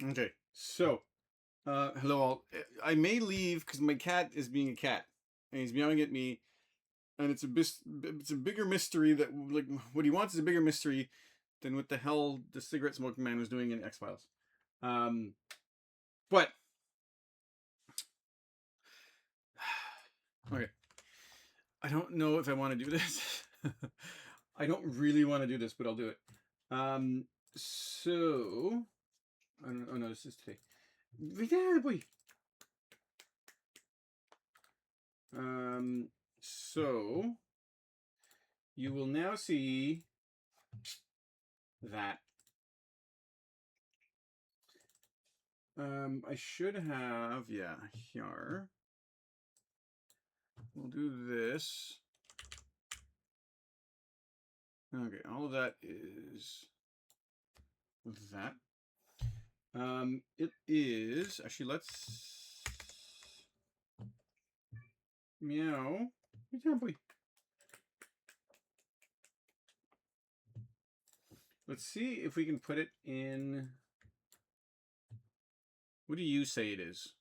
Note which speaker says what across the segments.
Speaker 1: Okay, so hello all. I may leave because my cat is being a cat, and he's meowing at me, and it's a bigger mystery that like what he wants is a bigger mystery than what the hell the cigarette smoking man was doing in X Files. Um, but okay, I don't know if I want to do this. I don't really want to do this, but I'll do it. Um, so I don't. Oh no, this is today. Yeah, boy. Um, so you will now see that I should have, yeah, here. We'll do this. Okay, all of that is that. It is, actually, let's, meow. Good job, boy. Let's see if we can put it in, what do you say it is?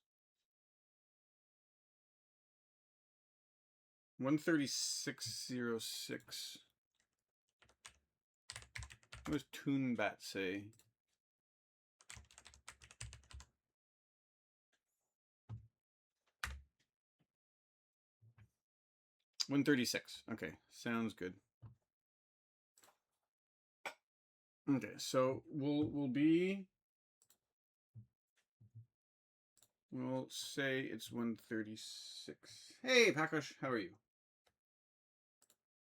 Speaker 1: 13606. What does Toonbat say? 136. Okay, sounds good. Okay, so we'll say it's 136. Hey, Pakosh, how are you?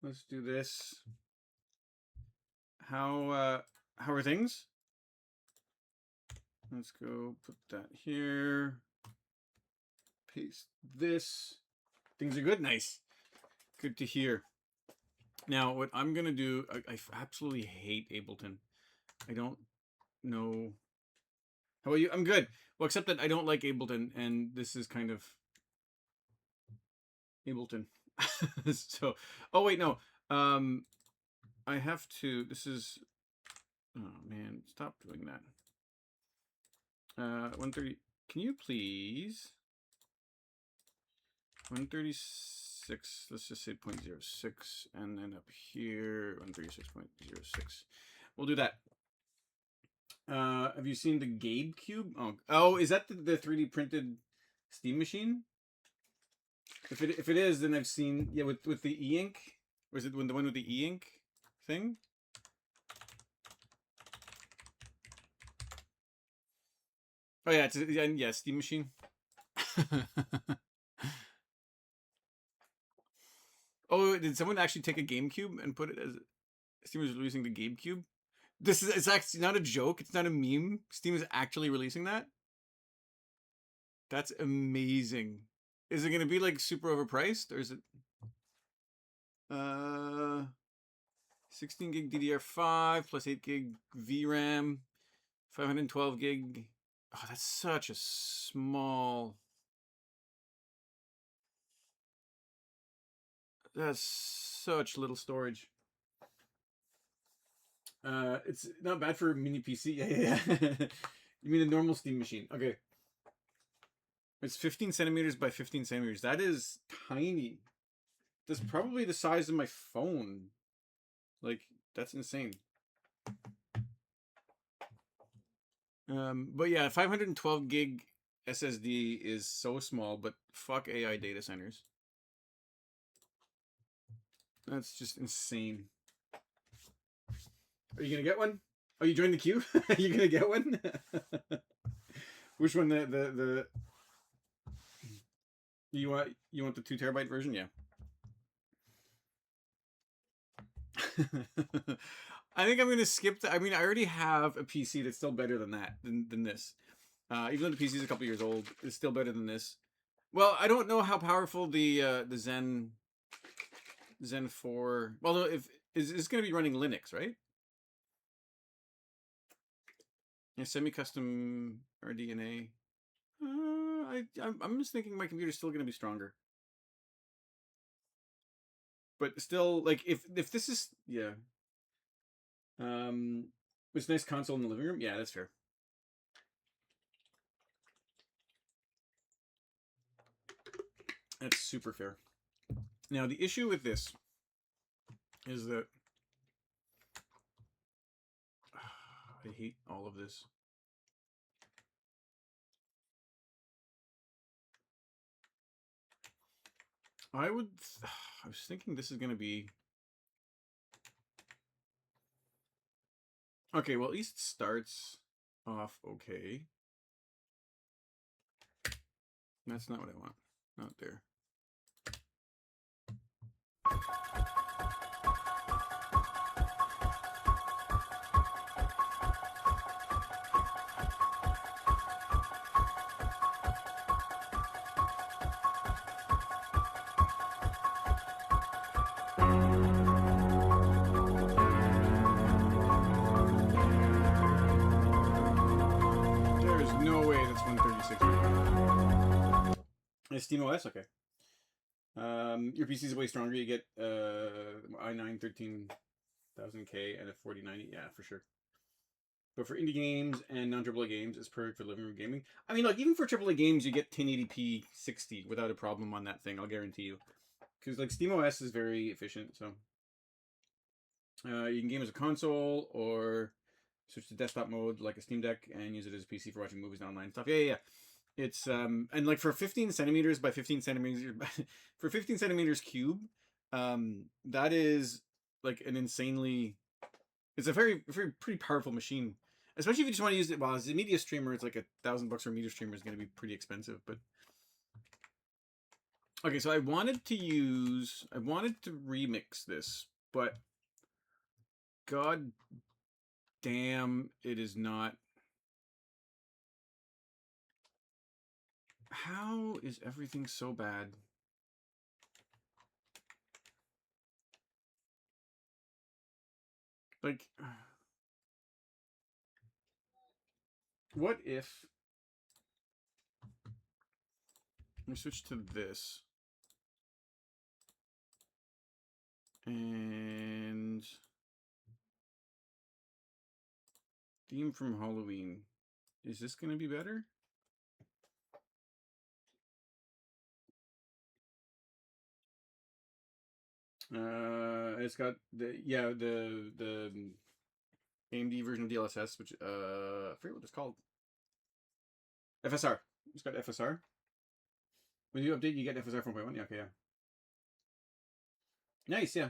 Speaker 1: Let's do this. How are things? Let's go put that here. Paste this. Things are good. Nice. Good to hear. Now, what I'm gonna do, I absolutely hate Ableton. I don't know. How about you? I'm good. Well, except that I don't like Ableton, and this is kind of Ableton. So, oh wait, no. I have to. This is. Oh man, stop doing that. 130. Can you please? 136. Let's just say 0.06, and then up here 136.06. We'll do that. Have you seen the Gabe Cube? Oh, is that the 3D printed Steam machine? If it is, then I've seen with the e-ink. Or is it the one with the e-ink thing? Oh yeah, yeah, Steam machine. Oh, did someone actually take a GameCube and put it as Steam is releasing the GameCube? This is it's actually not a joke. It's not a meme. Steam is actually releasing that. That's amazing. Is it going to be like super overpriced or is it uh 16 gig DDR5 plus 8 gig VRAM, 512 gig. Oh, that's such a small. That's such little storage. It's not bad for a mini PC. Yeah. You mean a normal Steam machine? Okay. It's 15 centimeters by 15 centimeters. That is tiny. That's probably the size of my phone. Like, that's insane. But yeah, 512 gig SSD is so small, but fuck AI data centers. That's just insane. Are you gonna get one? Oh, you joined the queue? Are you gonna get one? Which one? The you want the 2 terabyte version? Yeah. I think I'm gonna skip that. I mean, I already have a PC that's still better than that than this. Even though the PC is a couple years old, it's still better than this. Well, I don't know how powerful the Zen 4. Well, no, if is it's going to be running Linux, right? Yeah, semi-custom RDNA. I'm just thinking my computer's still going to be stronger, but still, like if this is yeah, um, it's a nice console in the living room. Yeah, that's fair. That's super fair. Now, the issue with this is that I hate all of this. I was thinking this is going to be... Okay, well, at least it starts off okay. That's not what I want. Not there. There's no way that's 136. It's SteamOS? Okay. Your PC is way stronger. You get i9 13000K and a 4090. Yeah, for sure. But for indie games and non-AAA games, it's perfect for living room gaming. I mean, like, even for AAA games, you get 1080p 60 without a problem on that thing, I'll guarantee you. Because, like, SteamOS is very efficient, so... you can game as a console, or switch to desktop mode, like a Steam Deck, and use it as a PC for watching movies and online stuff. Yeah. It's, and, like, for 15 centimeters by 15 centimeters... for 15 centimeters cube, that is, like, an insanely... It's a very pretty powerful machine. Especially if you just want to use it, well, as a media streamer, it's like $1,000 for a media streamer is going to be pretty expensive, but... Okay, so I wanted to remix this, but god damn, it is not. How is everything so bad? Like, what if I switch to this and theme from Halloween? Is this going to be better? It's got the AMD version of DLSS, which I forget what it's called. FSR. It's got FSR. When you update, you get FSR 4.1. Yeah, okay, yeah. Nice, yeah.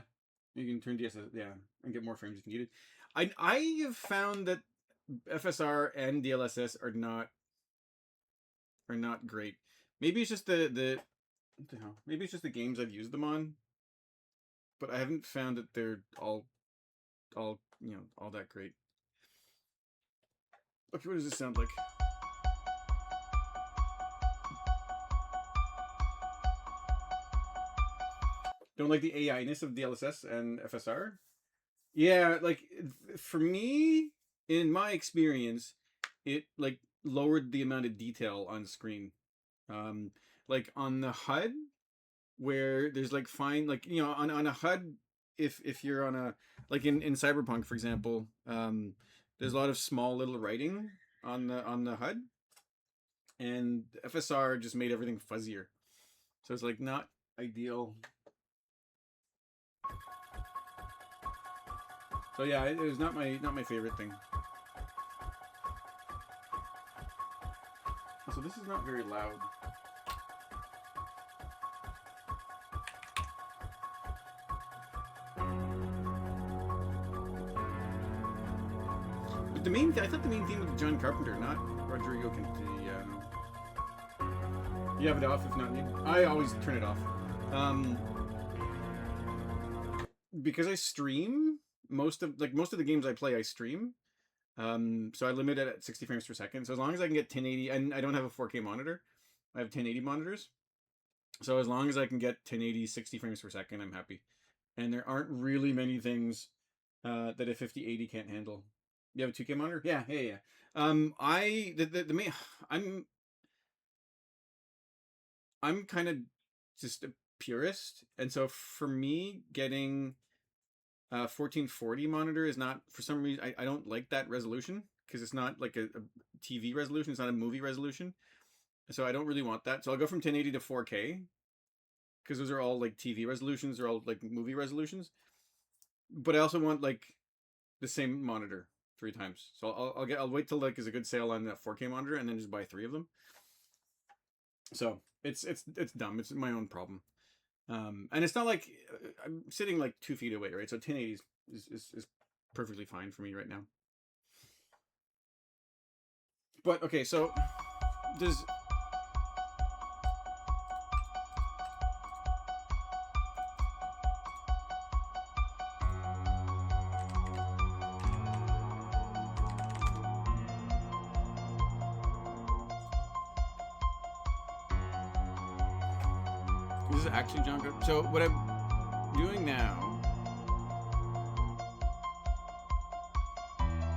Speaker 1: You can turn DSS, yeah, and get more frames if needed. I have found that FSR and DLSS are not great. Maybe it's just the what the hell? Maybe it's just the games I've used them on. But I haven't found that they're all all that great. Okay, what does this sound like? Don't like the AI-ness of DLSS and FSR? Yeah, like, for me, in my experience, it, like, lowered the amount of detail on screen. Like, on the HUD, where there's, like, fine, like, on a HUD, if you're on a, like, in Cyberpunk, for example, there's a lot of small little writing on the HUD, and FSR just made everything fuzzier. So it's, like, not ideal. So yeah, it was not my favorite thing. So this is not very loud. But I thought the main theme was John Carpenter, not Rodrigo Cantillano. You have it off if not needed. I always turn it off. Because I stream most of the games I play, I stream. So I limit it at 60 frames per second. So as long as I can get 1080, and I don't have a 4K monitor, I have 1080 monitors. So as long as I can get 1080 60 frames per second, I'm happy. And there aren't really many things that a 5080 can't handle. You have a 2K monitor? Yeah. I'm kind of just a purist, and so for me, getting 1440 monitor is not, for some reason, I don't like that resolution, because it's not like a TV resolution, it's not a movie resolution, so I don't really want that. So I'll go from 1080 to 4K, because those are all like TV resolutions, they're all like movie resolutions. But I also want like the same monitor 3 times. So I'll wait till like is a good sale on that 4K monitor and then just buy 3 of them. So it's dumb. It's my own problem. And it's not like I'm sitting like 2 feet away, right? So 1080 is perfectly fine for me right now. But okay, so does this is actually John Good? So what I'm doing now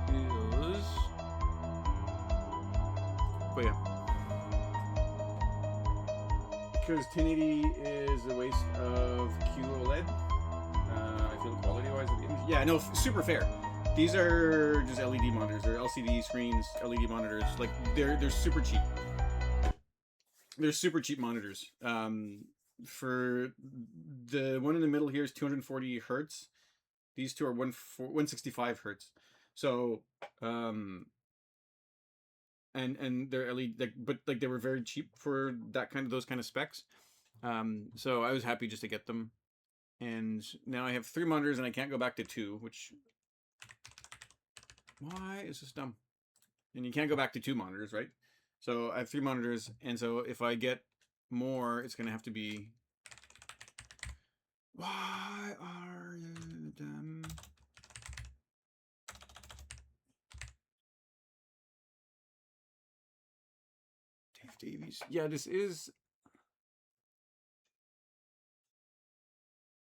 Speaker 1: is, but yeah, because 1080 is a waste of QOLED. I feel quality-wise, yeah, no, super fair. These are just LED monitors or LCD screens, LED monitors. Like they're super cheap. They're super cheap monitors. For the one in the middle here is 240 hertz. These two are 165 hertz. So, and they're LED, like, but like they were very cheap for those kind of specs. So I was happy just to get them. And now I have 3 monitors and I can't go back to 2, which, why is this dumb? And you can't go back to 2 monitors, right? So I have 3 monitors, and so if I get more, it's gonna have to be, why are you dumb? Dave Davies. Yeah, this is,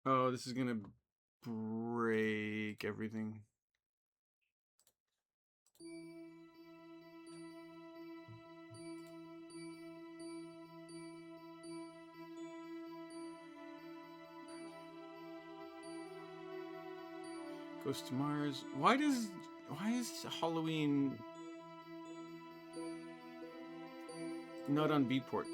Speaker 1: oh, this is gonna break everything. Goes to Mars. Why is Halloween not on Beatport?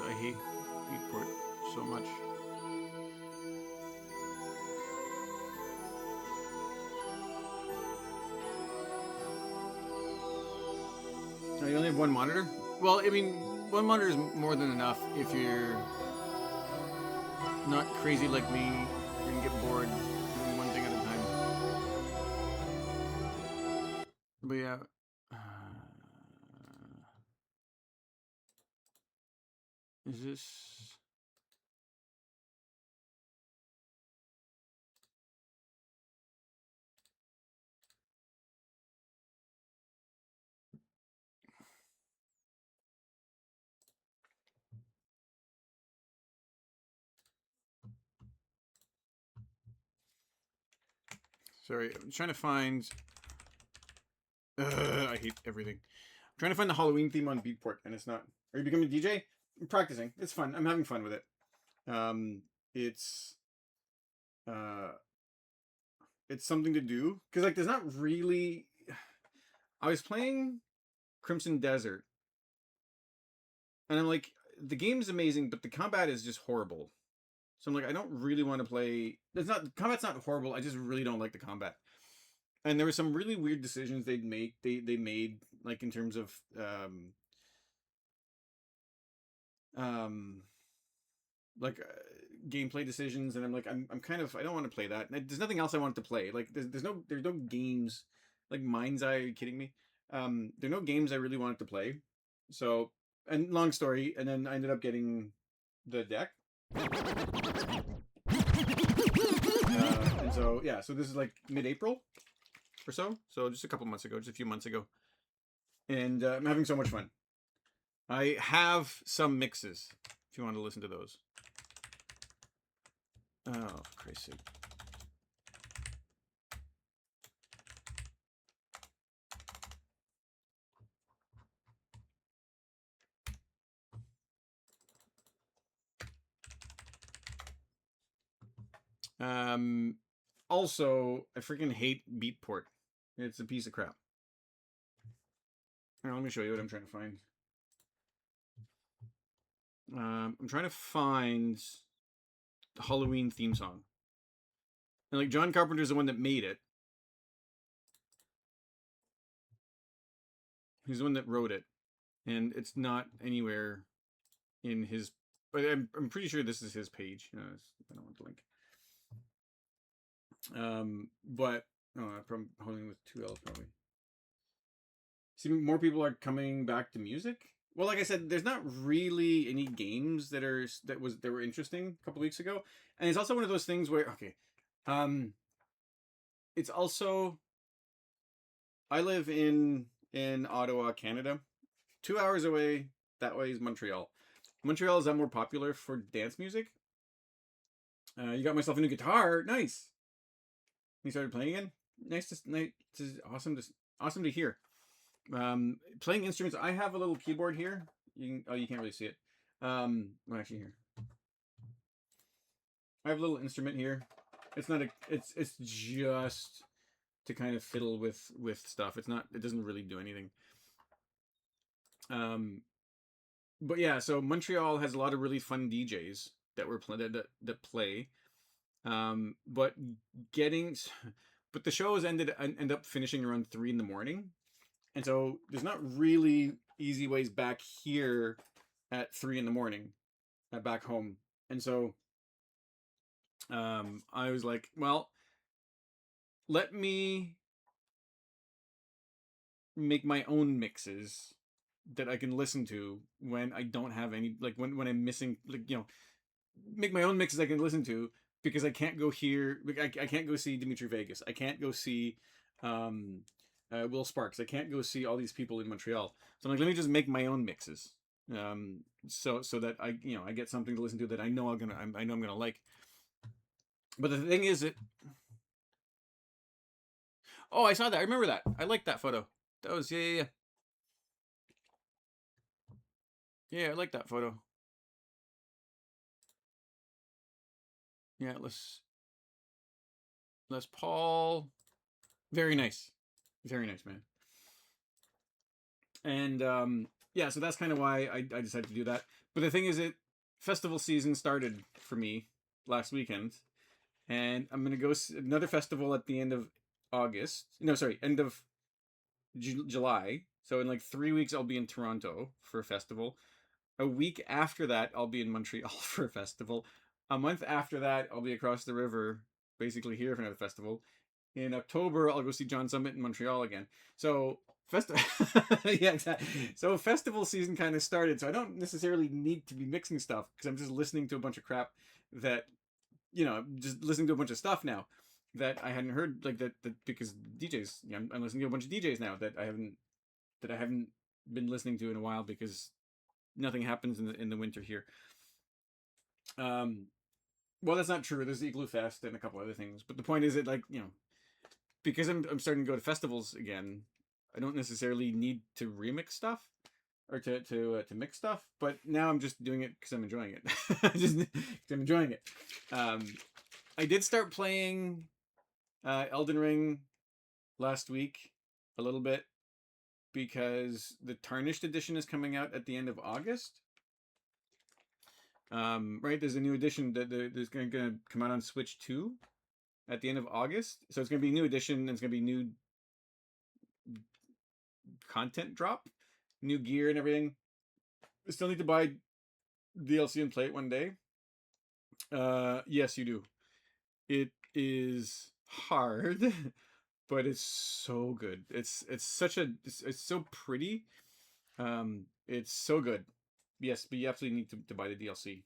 Speaker 1: I hate Beatport so much. Oh, you only have 1 monitor? Well, I mean, 1 monitor is more than enough if you're not crazy like me and get bored doing one thing at a time. But yeah. Is this... Sorry, I'm trying to find... I hate everything. I'm trying to find the Halloween theme on Beatport, and it's not. Are you becoming a DJ? I'm practicing. It's fun. I'm having fun with it. It's something to do. Because, like, there's not really... I was playing Crimson Desert, and I'm like, the game's amazing, but the combat is just horrible. So I'm like, I don't really want to play... The combat's not horrible, I just really don't like the combat. And there were some really weird decisions they made, like, in terms of gameplay decisions, and I'm like, I'm kind of, I don't want to play that. There's nothing else I want to play. Like, there's no games like Mind's Eye. Are you kidding me? There are no games I really wanted to play. So, and long story, and then I ended up getting the deck. And so yeah, so this is like mid-April or so just a couple months ago, just a few months ago, and I'm having so much fun. I have some mixes if you want to listen to those. Oh, for Christ's sake. Also, I freaking hate Beatport. It's a piece of crap. Here, let me show you what I'm trying to find. I'm trying to find the Halloween theme song. And like John Carpenter's the one that made it. He's the one that wrote it. And it's not anywhere in his, but I'm pretty sure this is his page. I don't want the link. But I'm holding with 2L's probably. See, more people are coming back to music. Well, like I said, there's not really any games that were interesting a couple weeks ago, and it's also one of those things where it's also I live in Ottawa, Canada. 2 hours away that way is Montreal. Montreal is more popular for dance music. You got myself a new guitar. Nice. You started playing again. Nice awesome to hear. Playing instruments. I have a little keyboard here. You can't really see it. Well, actually here. I have a little instrument here. It's not a. It's just to kind of fiddle with stuff. It's not. It doesn't really do anything. But yeah. So Montreal has a lot of really fun DJs that play. But the shows end up finishing around 3 a.m. And so there's not really easy ways back here at 3 a.m. Back home. And so I was like, well, let me make my own mixes that I can listen to when I don't have any, like when I'm missing, like, make my own mixes I can listen to, because I can't go here. I can't go see Dimitri Vegas. I can't go see Will Sparks. I can't go see all these people in Montreal. So I'm like, let me just make my own mixes, so that I get something to listen to that I know I'm gonna like. But the thing is, oh, I saw that. I remember that. I liked that photo. That was yeah. I like that photo. Yeah, Les Paul. Very nice, man. And yeah, so that's kind of why I decided to do that. But the thing is, festival season started for me last weekend, and I'm gonna go another festival at the end of August. No, sorry, end of July. So in like 3 weeks, I'll be in Toronto for a festival. A week after that, I'll be in Montreal for a festival. A month after that, I'll be across the river, basically here for another festival. In October, I'll go see John Summit in Montreal again. So yeah, exactly. So festival season kind of started. So I don't necessarily need to be mixing stuff, because I'm just listening to a bunch of crap that, just listening to a bunch of stuff now that I hadn't heard, like that because DJs. I'm listening to a bunch of DJs now that I haven't been listening to in a while, because nothing happens in the winter here. Well, that's not true. There's Igloo Fest and a couple other things, but the point is that, like, because I'm starting to go to festivals again, I don't necessarily need to remix stuff or to mix stuff. But now I'm just doing it because I'm enjoying it. I'm enjoying it. I did start playing Elden Ring last week a little bit, because the Tarnished edition is coming out at the end of August. Right, there's a new edition that there's going to come out on Switch 2 at the end of August. So it's going to be a new edition, and it's going to be new content drop, new gear and everything. I still need to buy DLC and play it one day. Yes, you do. It is hard, but it's so good. It's so pretty. It's so good. Yes, but you absolutely need to buy the DLC.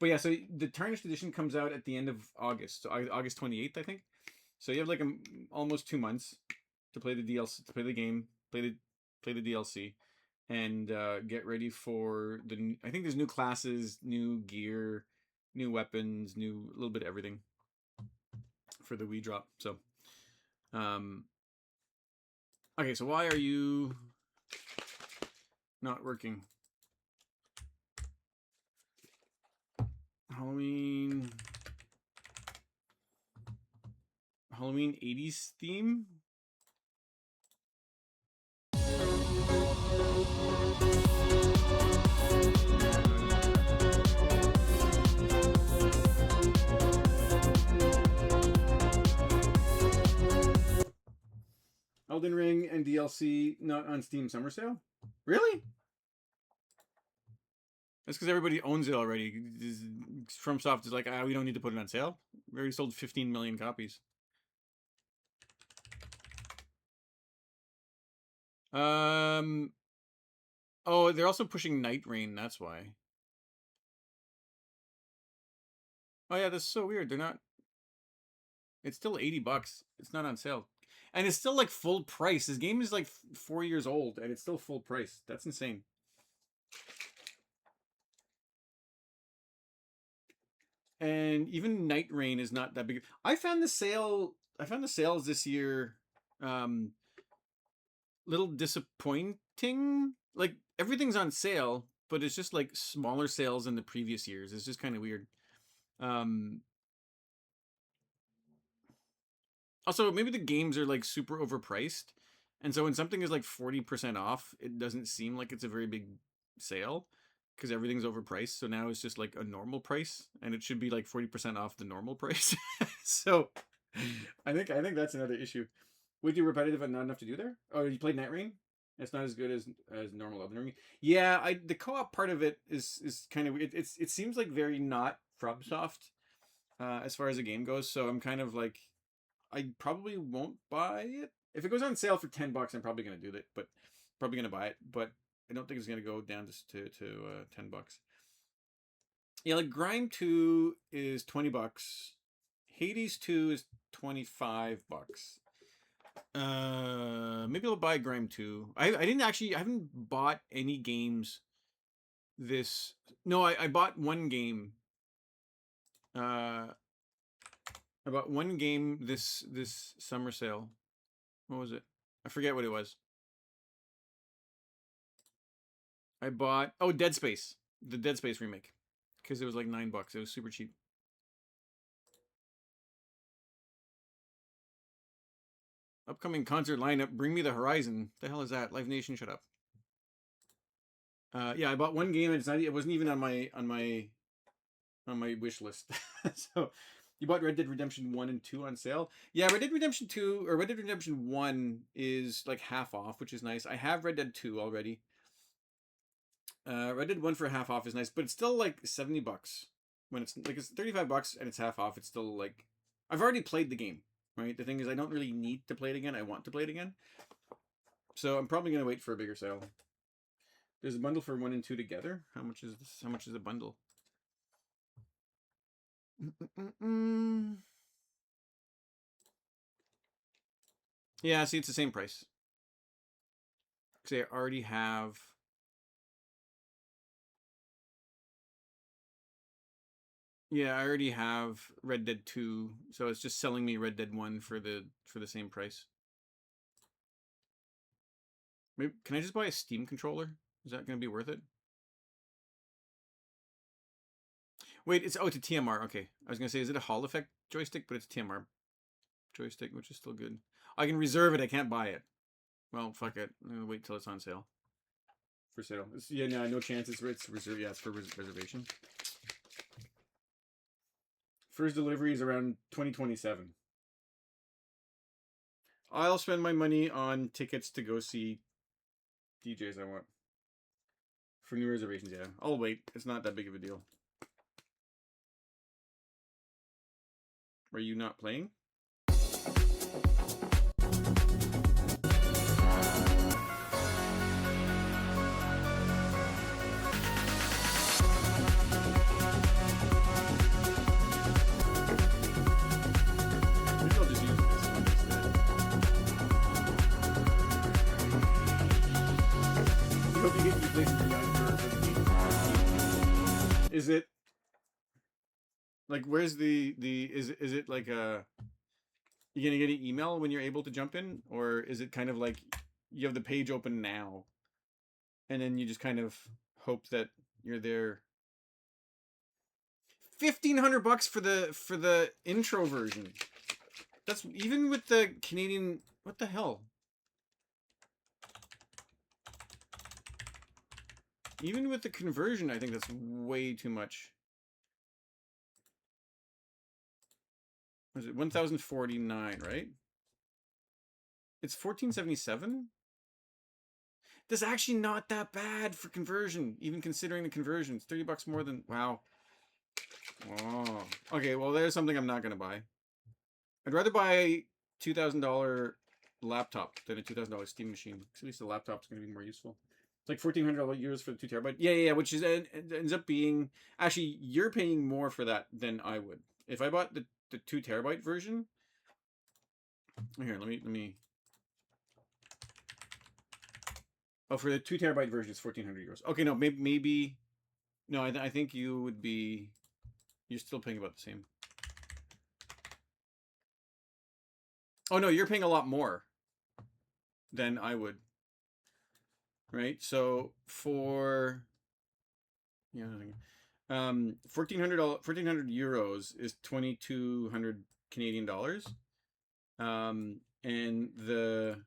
Speaker 1: But yeah, so the Tarnished edition comes out at the end of August, so August 28th, I think. So you have like almost 2 months to play the DLC, to play the game, play the DLC, and get ready for I think there's new classes, new gear, new weapons, a little bit of everything for the Wii drop. So, okay, so why are you not working? Halloween Halloween 80s theme. Elden Ring and DLC not on Steam Summer Sale? Really? That's because everybody owns it already. FromSoft is like, we don't need to put it on sale. We already sold 15 million copies. Oh, they're also pushing Night Rain. That's why. Oh yeah, that's so weird. They're not. It's still $80. It's not on sale, and it's still like full price. This game is like 4 years old, and it's still full price. That's insane. And even Night Rain is not that big. I found the sales this year little disappointing. Like everything's on sale, but it's just like smaller sales than the previous years. It's just kind of weird. Also, maybe the games are like super overpriced, and so when something is like 40% off, it doesn't seem like it's a very big sale because everything's overpriced. So now it's just like a normal price, and it should be like 40% off the normal price. So I think that's another issue. Would you repetitive and not enough to do there? Oh, you played Night Rain? It's not as good as normal Elden Ring. Yeah, the co-op part of it is kind of it seems like very not FromSoft as far as the game goes. So I'm kind of like I probably won't buy it. If it goes on sale for $10, I'm probably gonna do it. But probably gonna buy it. But I don't think it's gonna go down to $10. Yeah, like Grime 2 is $20. Hades 2 is $25. Maybe I'll buy Grime 2. I haven't bought any games this. No, I bought one game. I bought one game this summer sale. What was it? I forget what it was. I bought Dead Space, the Dead Space remake, because it was like $9. It was super cheap. Upcoming concert lineup: Bring Me the Horizon. The hell is that? Live Nation, shut up. Yeah, I bought one game, and it wasn't even on my wish list. So, you bought Red Dead Redemption 1 and 2 on sale? Yeah, Red Dead Redemption 2 or Red Dead Redemption 1 is like half off, which is nice. I have Red Dead 2 already. Red Dead 1 for half off is nice, but it's still like $70 when it's like it's $35 and it's half off. It's still like I've already played the game, right? The thing is I don't really need to play it again. I want to play it again. So I'm probably going to wait for a bigger sale. There's a bundle for 1 and 2 together. How much is this? How much is the bundle? Yeah, see, it's the same price. Because I already have. Yeah, I already have Red Dead 2, so it's just selling me Red Dead 1 for the same price. Maybe, can I just buy a Steam controller? Is that going to be worth it? Wait, it's a TMR. Okay, I was going to say, is it a Hall Effect joystick? But it's TMR joystick, which is still good. I can reserve it. I can't buy it. Well, fuck it. I'm going to wait till it's on sale. For sale. Yeah, no chance. It's reserved. Yeah, it's for reservation. First delivery is around 2027. I'll spend my money on tickets to go see DJs I want. For new reservations, yeah. I'll wait. It's not that big of a deal. Are you not playing? Is it like where's the is it like a you gonna get an email when you're able to jump in, or is it kind of like you have the page open now and then you just kind of hope that you're there? $1,500 for the intro version. That's even with the Canadian. What the hell? Even with the conversion, I think that's way too much. Was it 1,049, right? It's 1477? That's actually not that bad for conversion, even considering the conversion. It's 30 bucks more than... Wow. Oh. Okay, well, there's something I'm not going to buy. I'd rather buy a $2,000 laptop than a $2,000 Steam machine. At least the laptop's going to be more useful. It's like $1,400 for the 2 terabyte. Yeah, which is it ends up being... Actually, you're paying more for that than I would. If I bought the 2 terabyte version... Here, let me... Oh, for the 2 terabyte version, it's €1,400. Okay, no, maybe... No, I think you would be... You're still paying about the same. Oh, no, you're paying a lot more than I would. Right? So, for... Yeah, 1,400 euros is 2,200 Canadian dollars. And the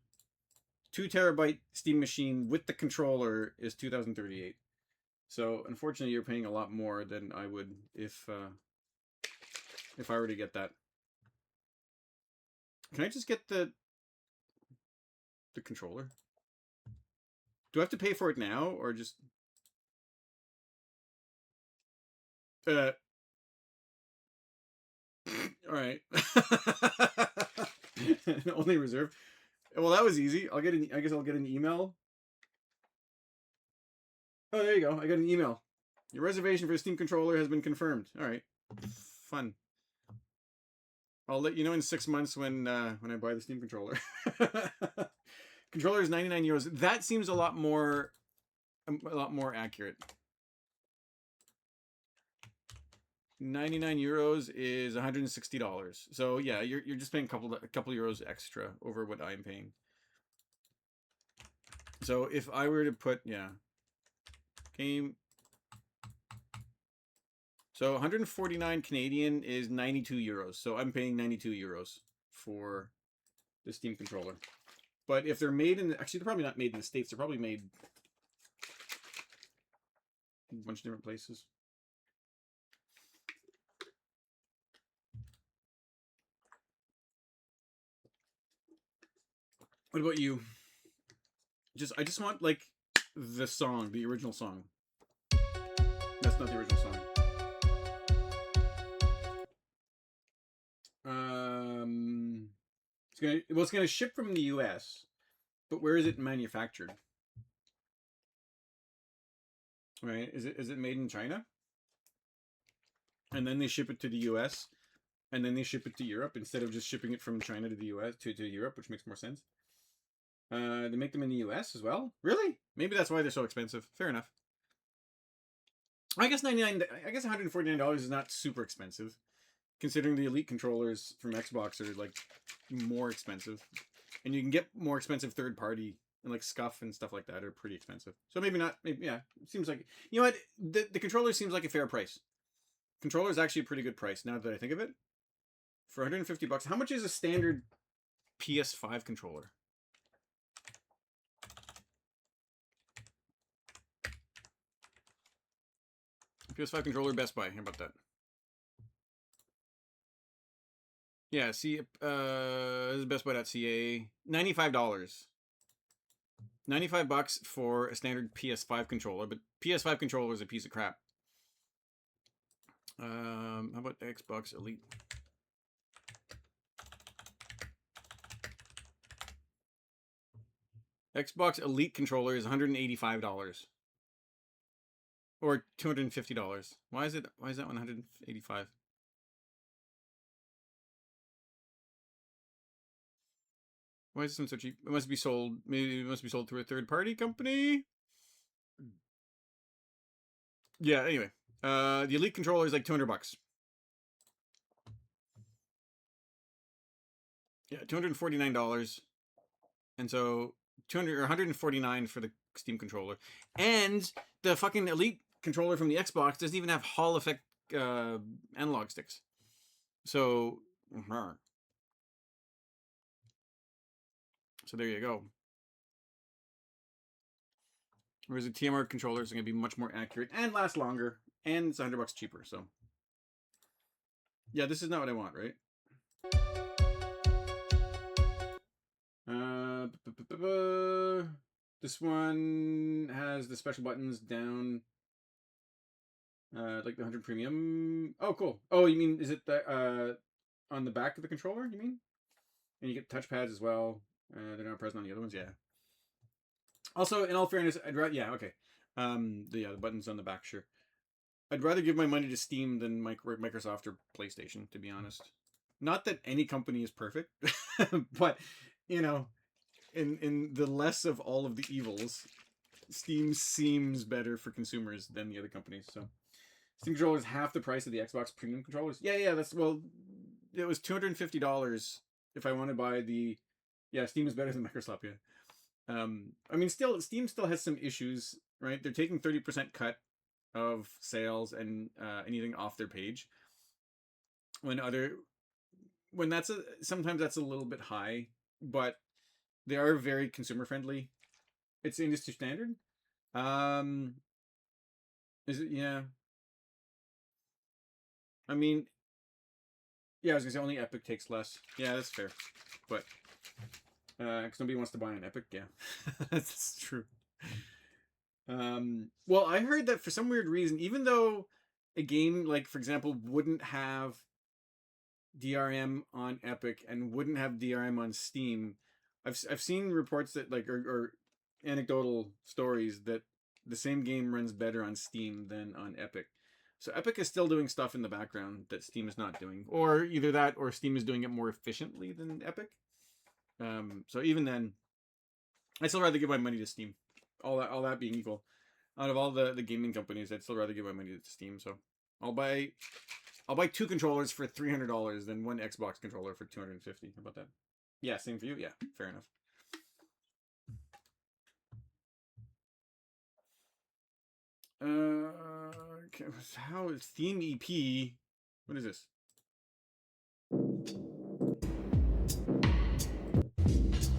Speaker 1: 2 terabyte Steam machine with the controller is 2,038. So unfortunately, you're paying a lot more than I would if I were to get that. Can I just get the controller? Do I have to pay for it now or just? All right. Only reserve. Well, that was easy. I guess I'll get an email. Oh, there you go. I got an email. Your reservation for a Steam controller has been confirmed. All right. Fun. I'll let you know in 6 months when I buy the Steam controller. Controller is 99 euros. That seems a lot more accurate. 99 euros is $160. So yeah, you're just paying a couple euros extra over what I'm paying. So if I were to put game, so 149 Canadian is 92 euros. So I'm paying 92 euros for the Steam controller. But if they're made in... Actually, they're probably not made in the States. They're probably made in a bunch of different places. What about you? I just want, like, the song, the original song. That's not the original song. It's gonna ship from the US, but where is it manufactured? Right? Is it made in China? And then they ship it to the US, and then they ship it to Europe instead of just shipping it from China to the US to Europe, which makes more sense. They make them in the US as well? Really? Maybe that's why they're so expensive. Fair enough. I guess $149 is not super expensive, considering the Elite controllers from Xbox are like more expensive, and you can get more expensive third party, and like Scuff and stuff like that are pretty expensive. So maybe not. Maybe, yeah, it seems like, you know what, the controller seems like a fair price. Controller is actually a pretty good price now that I think of it. For 150 bucks, how much is a standard PS5 controller? PS5 controller, Best Buy. How about that? Yeah, see, this is bestbuy.ca. $95. 95 bucks for a standard PS5 controller, but PS5 controller is a piece of crap. How about Xbox Elite? Xbox Elite controller is $185. Or $250. Why is that one $185? Why is this one so cheap? It must be sold. Maybe it must be sold through a third-party company. Yeah. Anyway, the Elite controller is like 200 bucks. Yeah, $249, and so 200 or 149 for the Steam controller, and the fucking Elite controller from the Xbox doesn't even have Hall effect analog sticks. So So there you go. Whereas the TMR controllers are going to be much more accurate and last longer, and it's $100 cheaper. So yeah, this is not what I want, right? This one has the special buttons down, like the 100 premium. Oh, cool. Oh, you mean, is it the on the back of the controller? You mean? And you get touchpads as well. They're not present on the other ones. Yeah. Also, in all fairness, I'd rather. Yeah, okay. The buttons on the back, sure. I'd rather give my money to Steam than Microsoft or PlayStation, to be honest. Not that any company is perfect, but you know, in the less of all of the evils, Steam seems better for consumers than the other companies. So Steam controller is half the price of the Xbox premium controllers. Yeah, that's well, it was $250 if I want to buy the. Yeah, Steam is better than Microsoft. Yeah. I mean, Steam still has some issues, right? They're taking 30% cut of sales and anything off their page. When sometimes that's a little bit high, but they are very consumer friendly. It's industry standard. Um, is it? Yeah. I mean, yeah. I was gonna say only Epic takes less. Yeah, that's fair. But because nobody wants to buy an Epic. Yeah, that's true. Well, I heard that for some weird reason, even though a game like, for example, wouldn't have DRM on Epic and wouldn't have DRM on Steam, I've seen reports that or anecdotal stories that the same game runs better on Steam than on Epic. So Epic is still doing stuff in the background that Steam is not doing, or either that or Steam is doing it more efficiently than Epic. So even then, I'd still rather give my money to Steam. All that being equal, out of all the gaming companies, I'd still rather give my money to Steam. So I'll buy two controllers for $300 than one Xbox controller for $250. How about that? Yeah, same for you. Yeah, fair enough. Okay, how is Theme EP? What is this?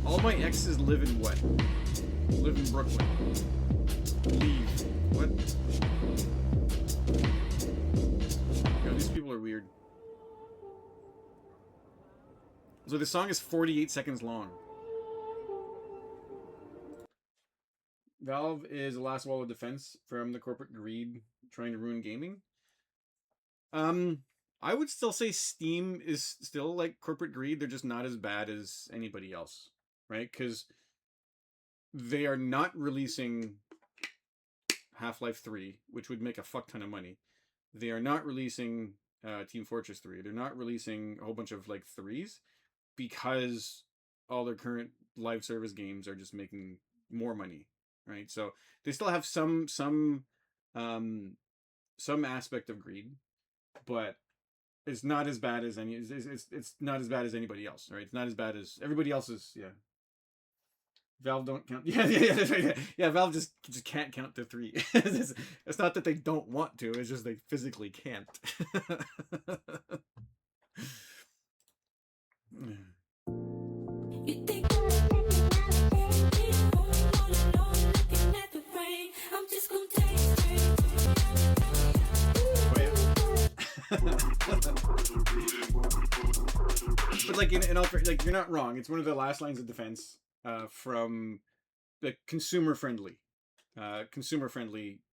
Speaker 1: All my exes live in what? Live in Brooklyn. Leave. What? Yo, these people are weird. So the song is 48 seconds long. Valve is the last wall of defense from the corporate greed trying to ruin gaming. I would still say Steam is still like corporate greed. They're just not as bad as anybody else, right? Because they are not releasing Half-Life 3, which would make a fuck ton of money. They are not releasing Team Fortress 3. They're not releasing a whole bunch of like threes because all their current live service games are just making more money, right? So they still have some aspect of greed, but it's not as bad as it's not as bad as anybody else, right? It's not as bad as everybody else's. Yeah. Valve don't count. Yeah, that's right. Yeah, Valve just can't count to 3. It's not that they don't want to. It's just they physically can't. But like in all, like you're not wrong. It's one of the last lines of defense from the consumer friendly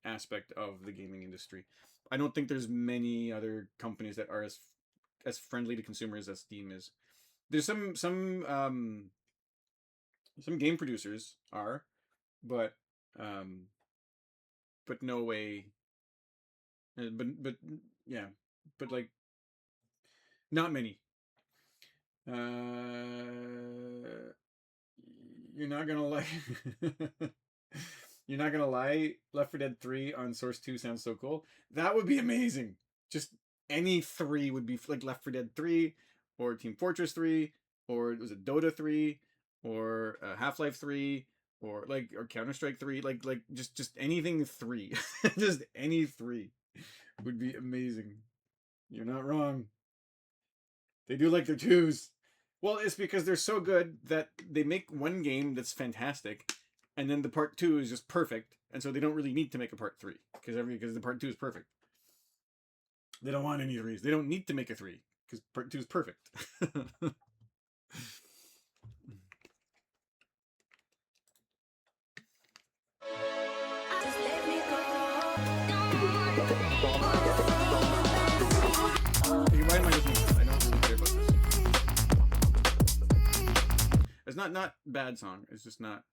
Speaker 1: aspect of the gaming industry. I don't think there's many other companies that are as friendly to consumers as Steam is. There's some game producers are, but no way. But yeah, but like not many. You're not gonna like. You're not gonna lie. Left 4 Dead 3 on Source 2 sounds so cool. That would be amazing. Just any 3 would be like Left 4 Dead 3, or Team Fortress 3, or was it Dota 3, or Half-Life 3, or Counter-Strike 3. Like just anything 3. Just any 3 would be amazing. You're not wrong. They do like their 2s. Well, it's because they're so good that they make one game that's fantastic, and then the part 2 is just perfect, and so they don't really need to make a part 3 because the part 2 is perfect. They don't want any 3s. They don't need to make a 3 because part 2 is perfect. Why am I listening to this? I don't really care about this. It's not bad song. It's just not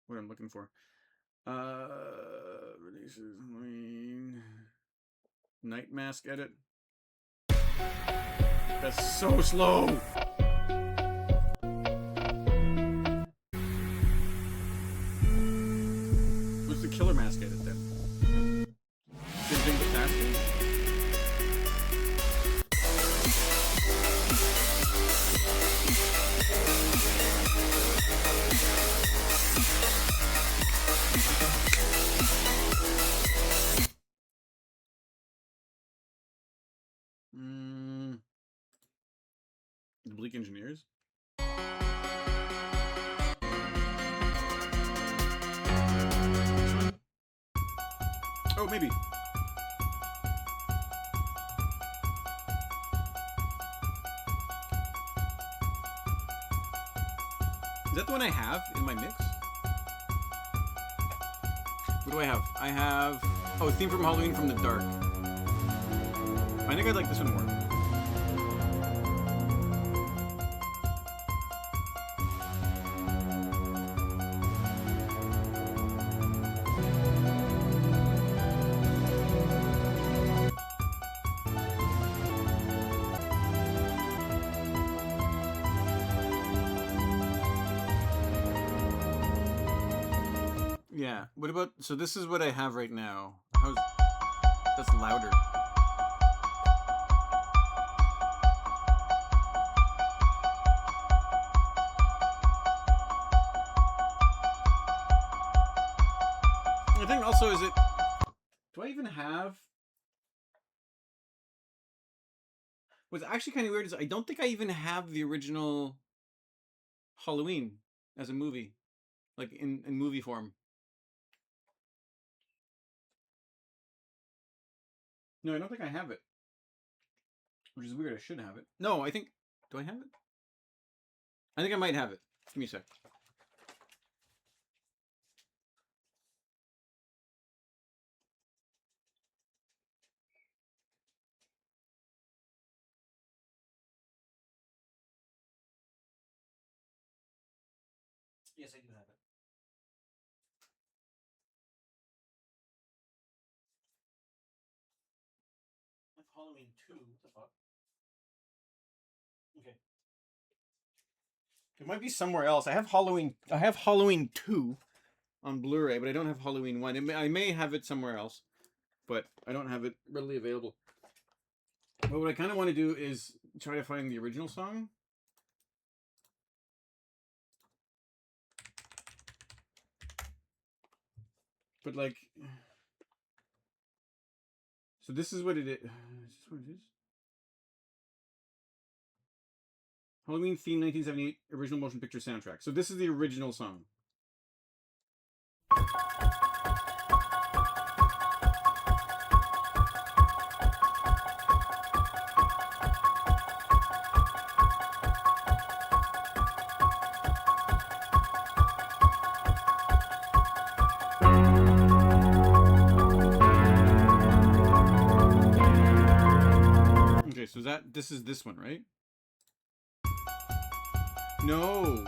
Speaker 1: what I'm looking for. Releases. Night Mask edit. That's so slow. What's the Killer Mask edit then? Did things get faster? The Bleak Engineers? Oh, maybe. Is that the one I have in my mix? What do I have? I have... Oh, Theme from Halloween from the Dark. I think I like this one more. Yeah. What about... So this is what I have right now. How's... That's louder. The thing also is it... Do I even have... What's actually kind of weird is I don't think I even have the original Halloween as a movie. Like in movie form. No, I don't think I have it. Which is weird. I should have it. No, I think... Do I have it? I think I might have it. Give me a sec. Yes, I do have it. I have Halloween 2. What the fuck? Okay. It might be somewhere else. I have Halloween 2 on Blu-ray, but I don't have Halloween 1. I may have it somewhere else, but I don't have it readily available. But what I kind of want to do is try to find the original song. But like... So this is what it is. Is this what it is? Halloween theme 1978 original motion picture soundtrack. So this is the original song. Okay, so this is this one, right? No,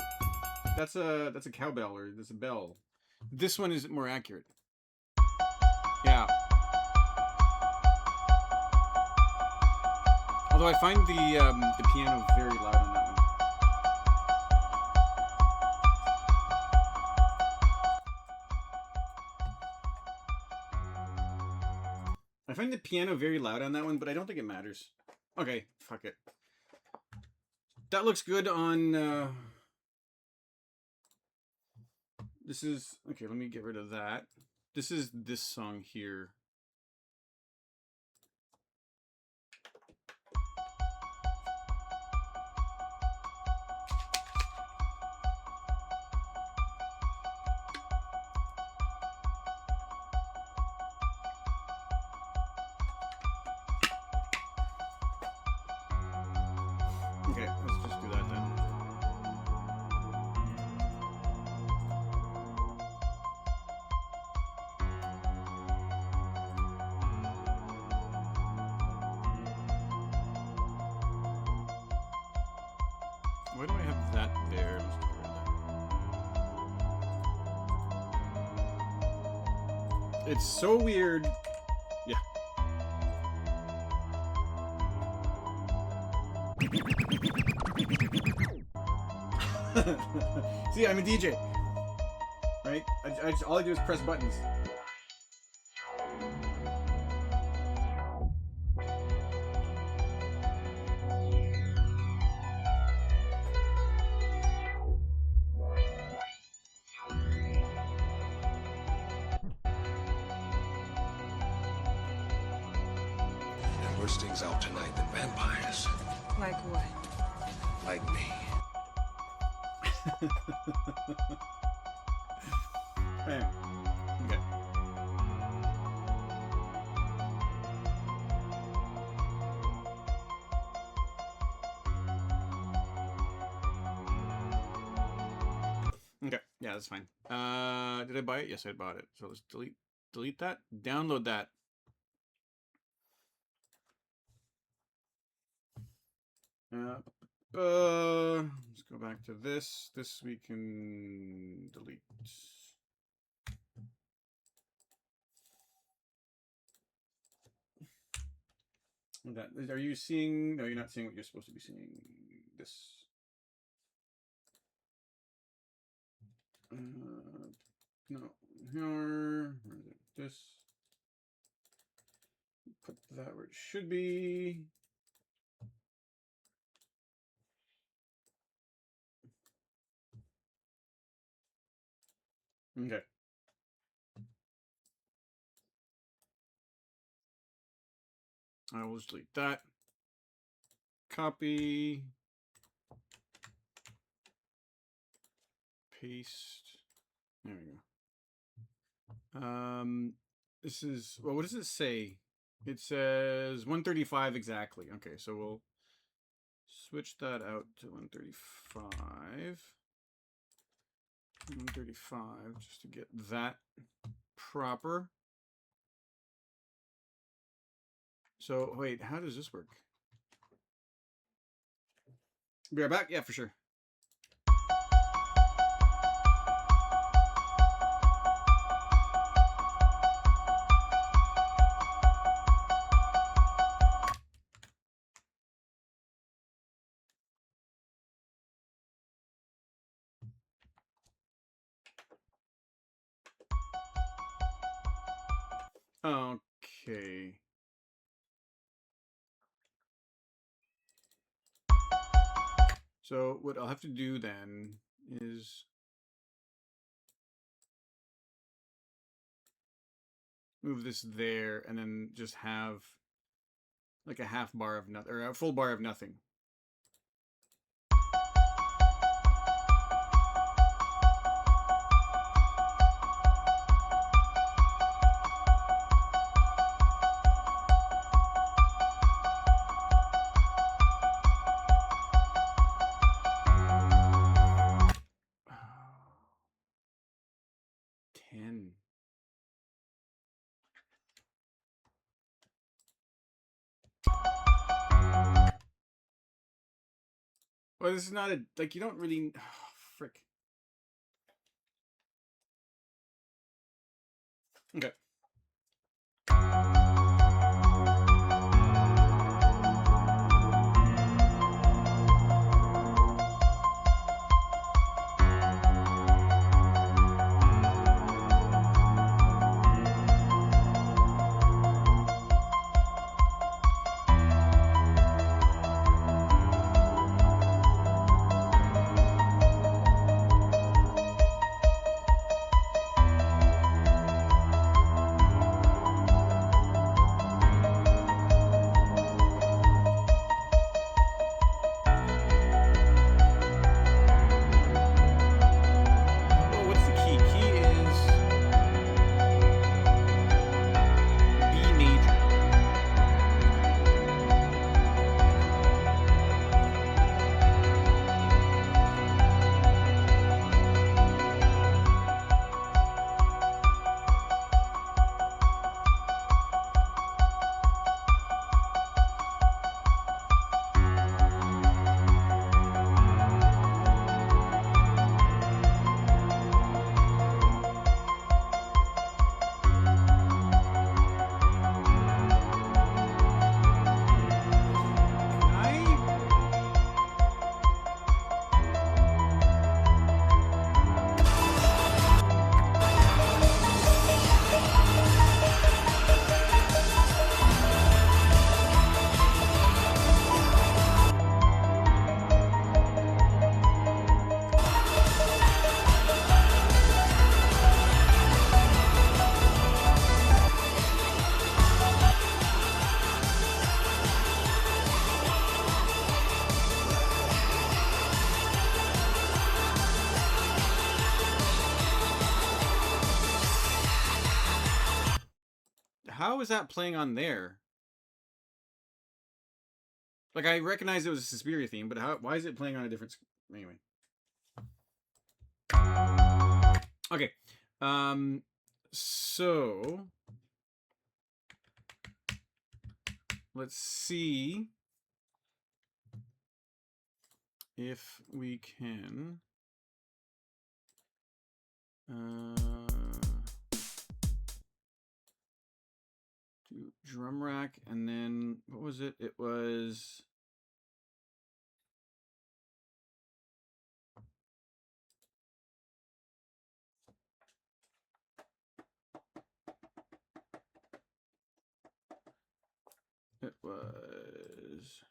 Speaker 1: that's a cowbell or that's a bell. This one is more accurate. Yeah. Although I find the piano very loud on that one. I find the piano very loud on that one, but I don't think it matters. Okay, fuck it. That looks good on... This is... Okay, let me get rid of that. This is this song here. Okay, let's just do that then. Why do I have that there? Let's get rid of that. It's so weird. Yeah. See, I'm a DJ. Right? All I do is press buttons.
Speaker 2: Worse things out tonight than vampires.
Speaker 3: Like what?
Speaker 2: Like me.
Speaker 1: Hey. Okay. Okay, yeah, that's fine. Did I buy it? Yes, I bought it. So let's delete that. Download that. Let's go back to this. This we can delete. That, are you seeing? No, you're not seeing what you're supposed to be seeing. This. No. Here. Where is it? This. Put that where it should be. Okay. I will just delete that. Copy. Paste. There we go. This is, well, what does it say? It says 135 exactly. Okay, so we'll switch that out to 135. 135, just to get that proper. So, wait, how does this work? Be right back? Yeah, for sure. Okay. So what I'll have to do then is move this there and then just have like a half bar of nothing, or a full bar of nothing. Well, this is not a, like, you don't really, oh, frick. Okay. How is that playing on there? Like, I recognize it was a Suspiria theme, but why is it playing on a different... Anyway. Okay. So... let's see if we can... do drum rack, and then... what was it? It was... it was...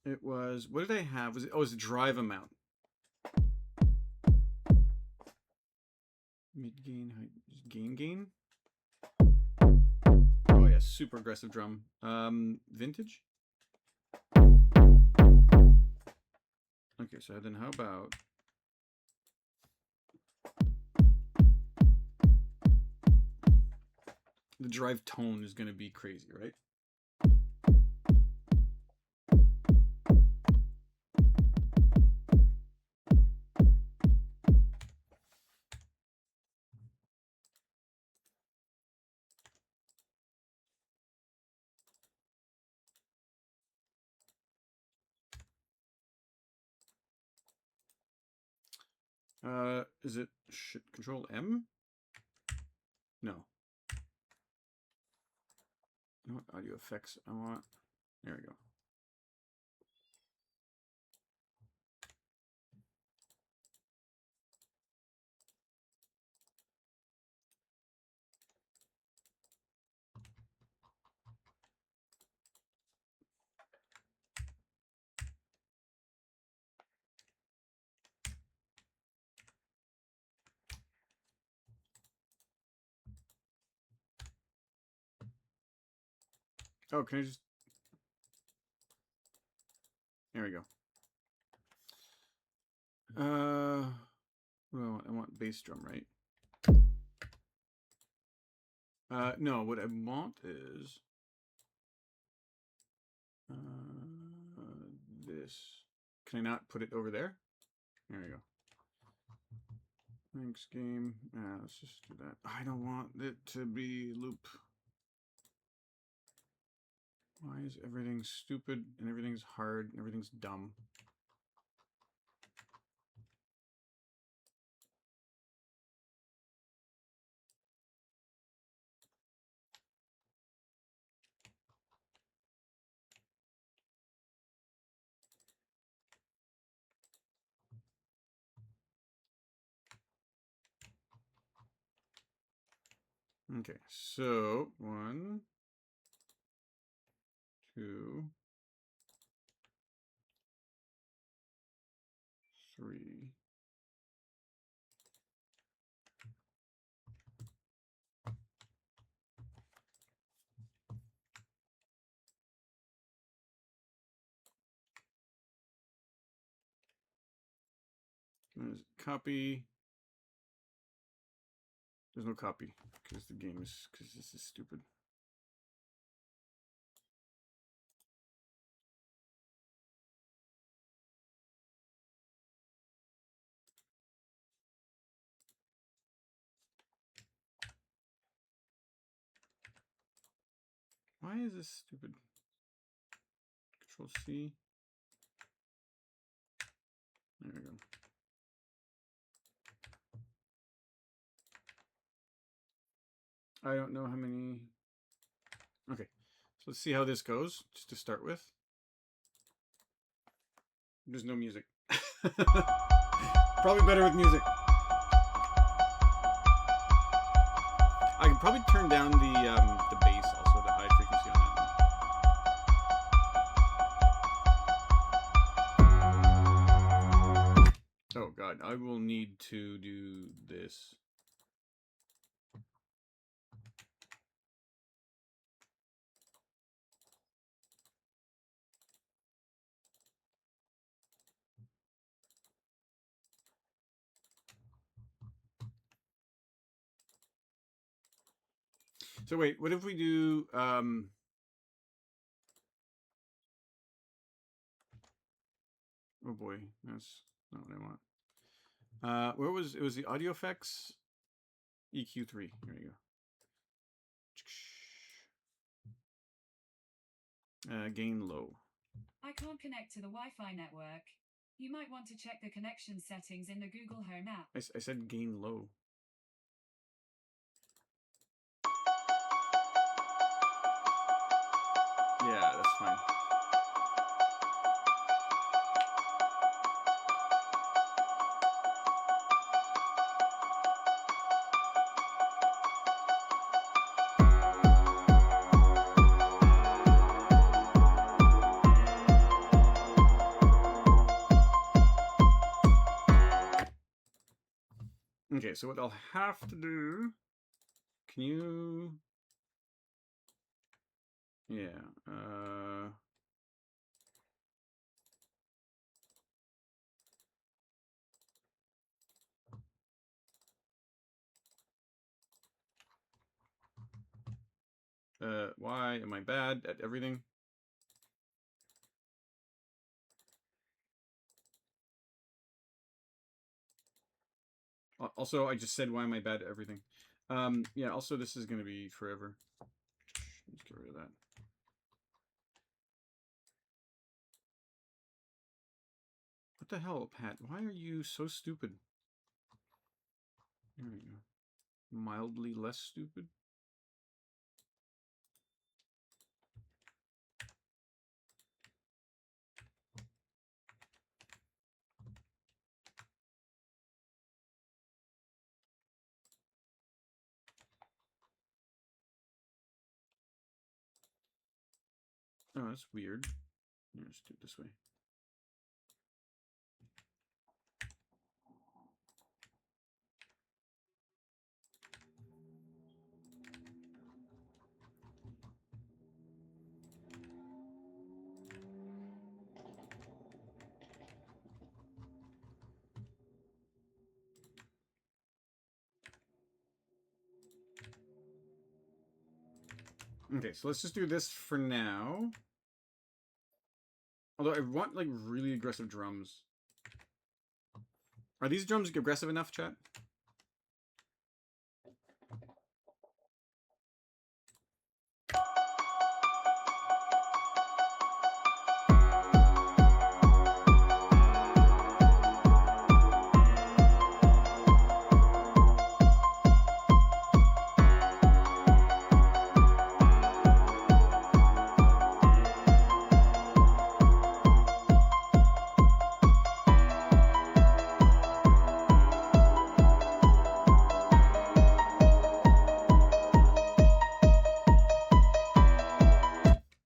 Speaker 1: it was... what did I have? Was it... oh, it was drive amount. Mid gain, high gain. Oh yeah, super aggressive drum. Vintage. Okay, so then how about the drive tone is going to be crazy, right? Is it Control M? No. You know what audio effects I want? There we go. Oh, can I just... there we go. What do I want? I want bass drum, right? No, what I want is this. Can I not put it over there? There we go. Thanks, game. Let's just do that. I don't want it to be loop. Why is everything stupid and everything's hard and everything's dumb? Okay, so 1, 2, 3. There's copy. There's no copy because the game is, because this is stupid. Why is this stupid? Control C. There we go. I don't know how many. Okay, so let's see how this goes, just to start with. There's no music. Probably better with music. I can probably turn down the bass, also the high frequency on that one. Oh god, I will need to do this. So wait, what if we do oh boy, that's not what I want. Where was it? Was the audio effects? EQ3. Here we go. Gain low.
Speaker 3: I can't connect to the Wi-Fi network. You might want to check the connection settings in the Google Home app.
Speaker 1: I said gain low. Yeah, that's fine. Okay, so what I'll have to do, can you, yeah, why am I bad at everything? Also, I just said, why am I bad at everything? Yeah, also, this is going to be forever. Let's get rid of that. What the hell, Pat? Why are you so stupid? There we go. Mildly less stupid. Oh, that's weird. Let's do it this way. Okay, so let's just do this for now. Although I want, like, really aggressive drums. Are these drums aggressive enough, chat?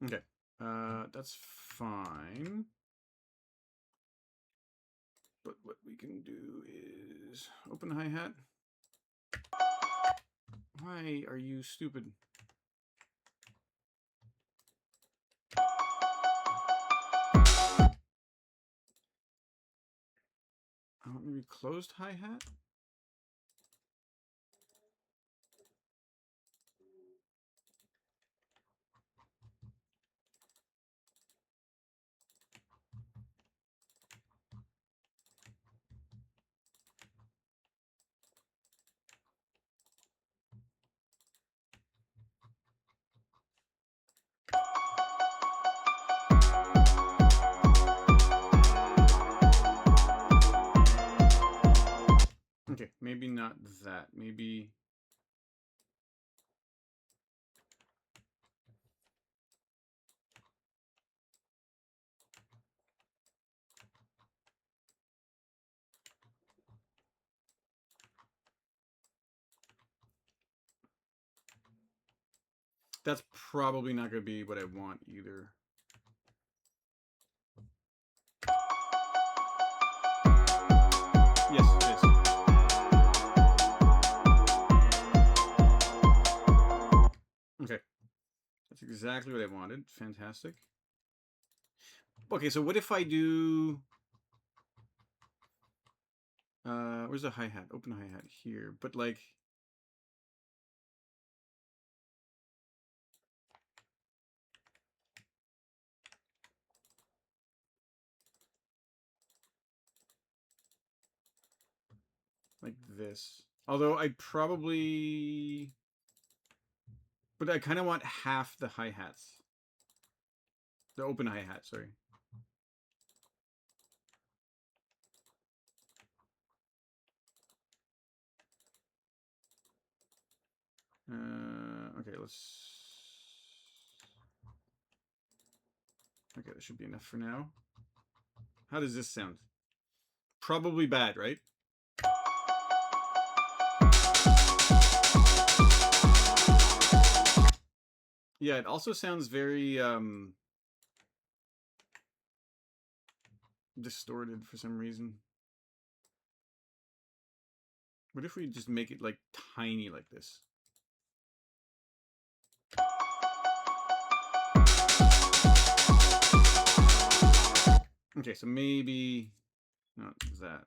Speaker 1: Okay, that's fine. But what we can do is open the hi-hat. Why are you stupid? Maybe closed hi-hat? Okay, maybe not that. Maybe... That's probably not going to be what I want either. Yes, it is. Okay. That's exactly what I wanted. Fantastic. Okay, so what if I do... where's the hi-hat? Open hi-hat here. But, like... like this. Although I probably... But I kind of want half the hi-hats. The open hi-hat, sorry. Okay, let's... Okay, that should be enough for now. How does this sound? Probably bad, right? Yeah, it also sounds very distorted for some reason. What if we just make it like tiny like this? Okay, so maybe not that.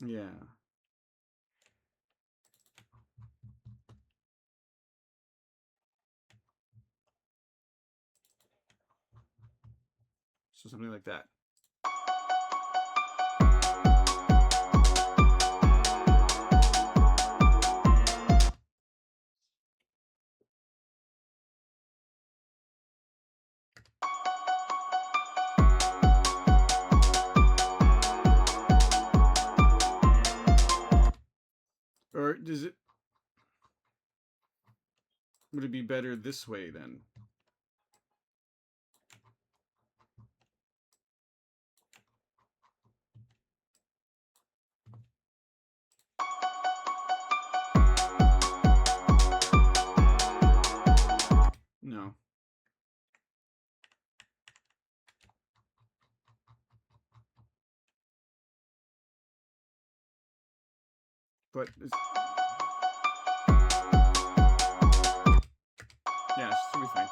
Speaker 1: Yeah. So something like that. Or does it... Would it be better this way then? No. But it's... Yeah, it should be fine.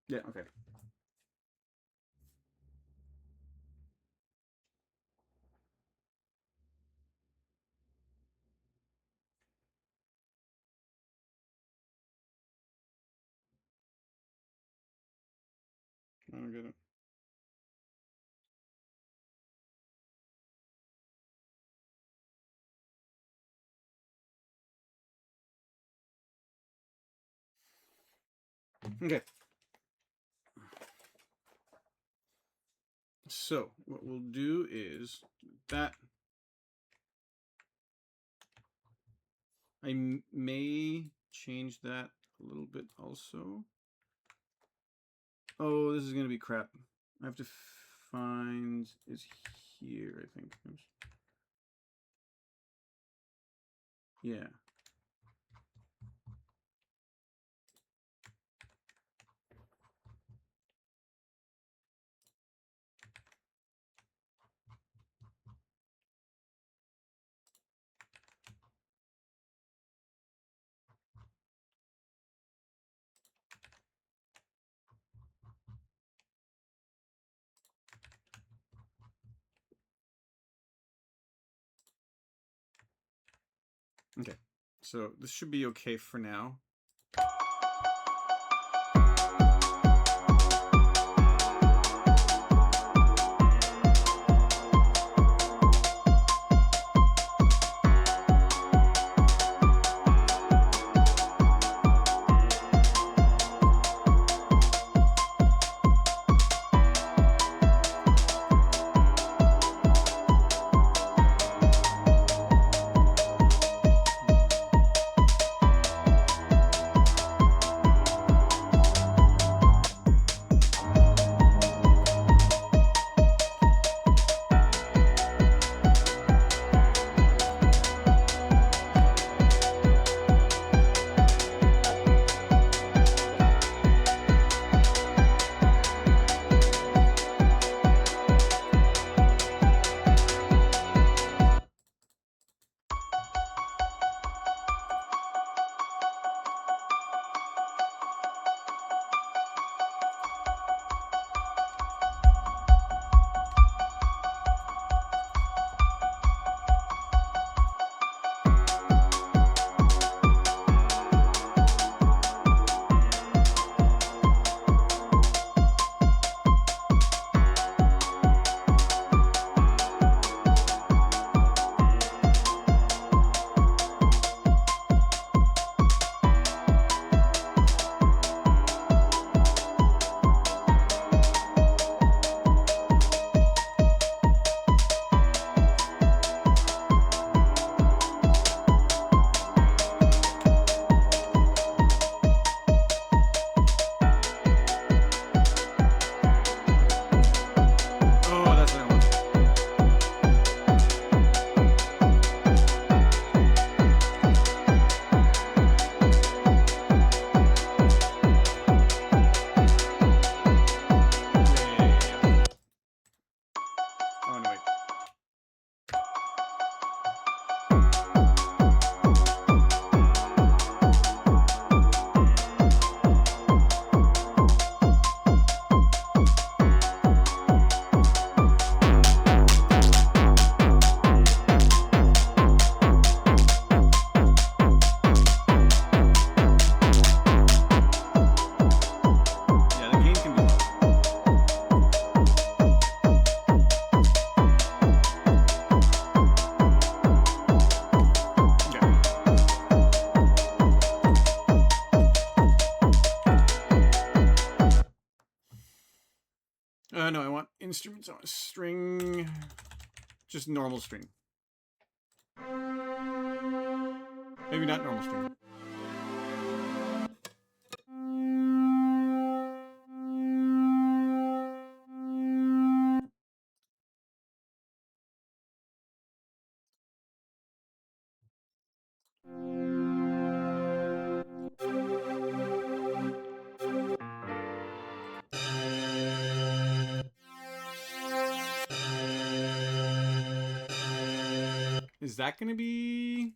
Speaker 1: Yeah, okay. I don't get it. Okay. So what we'll do is that I may change that a little bit also. Oh, this is going to be crap. I have to find is here, I think. Oops. Yeah. Okay, so this should be okay for now. No, I want instruments. I want string. Just normal string. Maybe not normal string. Is that going to be...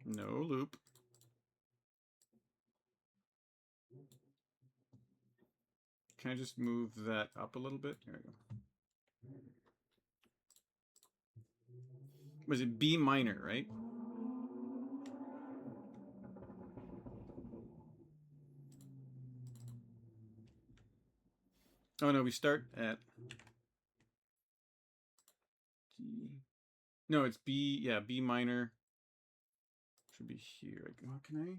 Speaker 1: No loop. Can I just move that up a little bit? There we go. Was it B minor, right? Oh no, we start at G. No, it's B. Yeah, B minor. Should be here. What can I?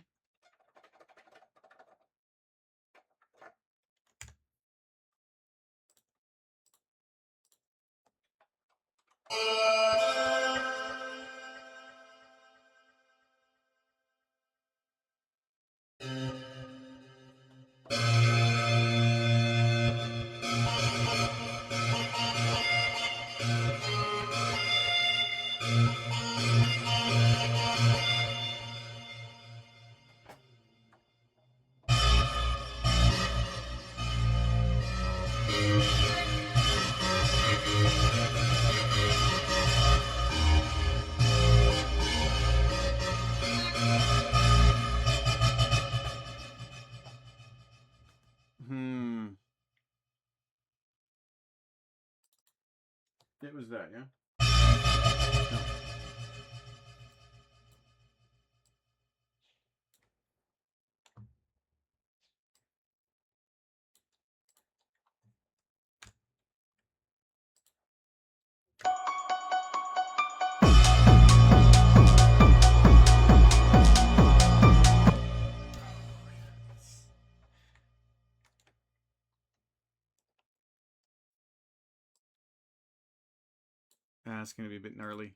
Speaker 1: It was that, yeah? No. That's going to be a bit gnarly.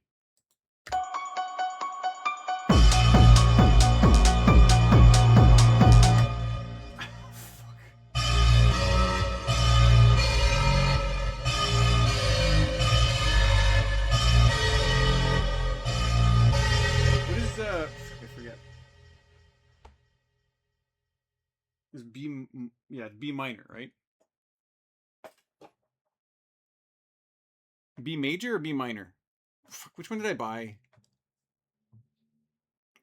Speaker 1: What is I forget. Is B? Yeah, B minor, right? B major or B minor? Fuck, which one did I buy?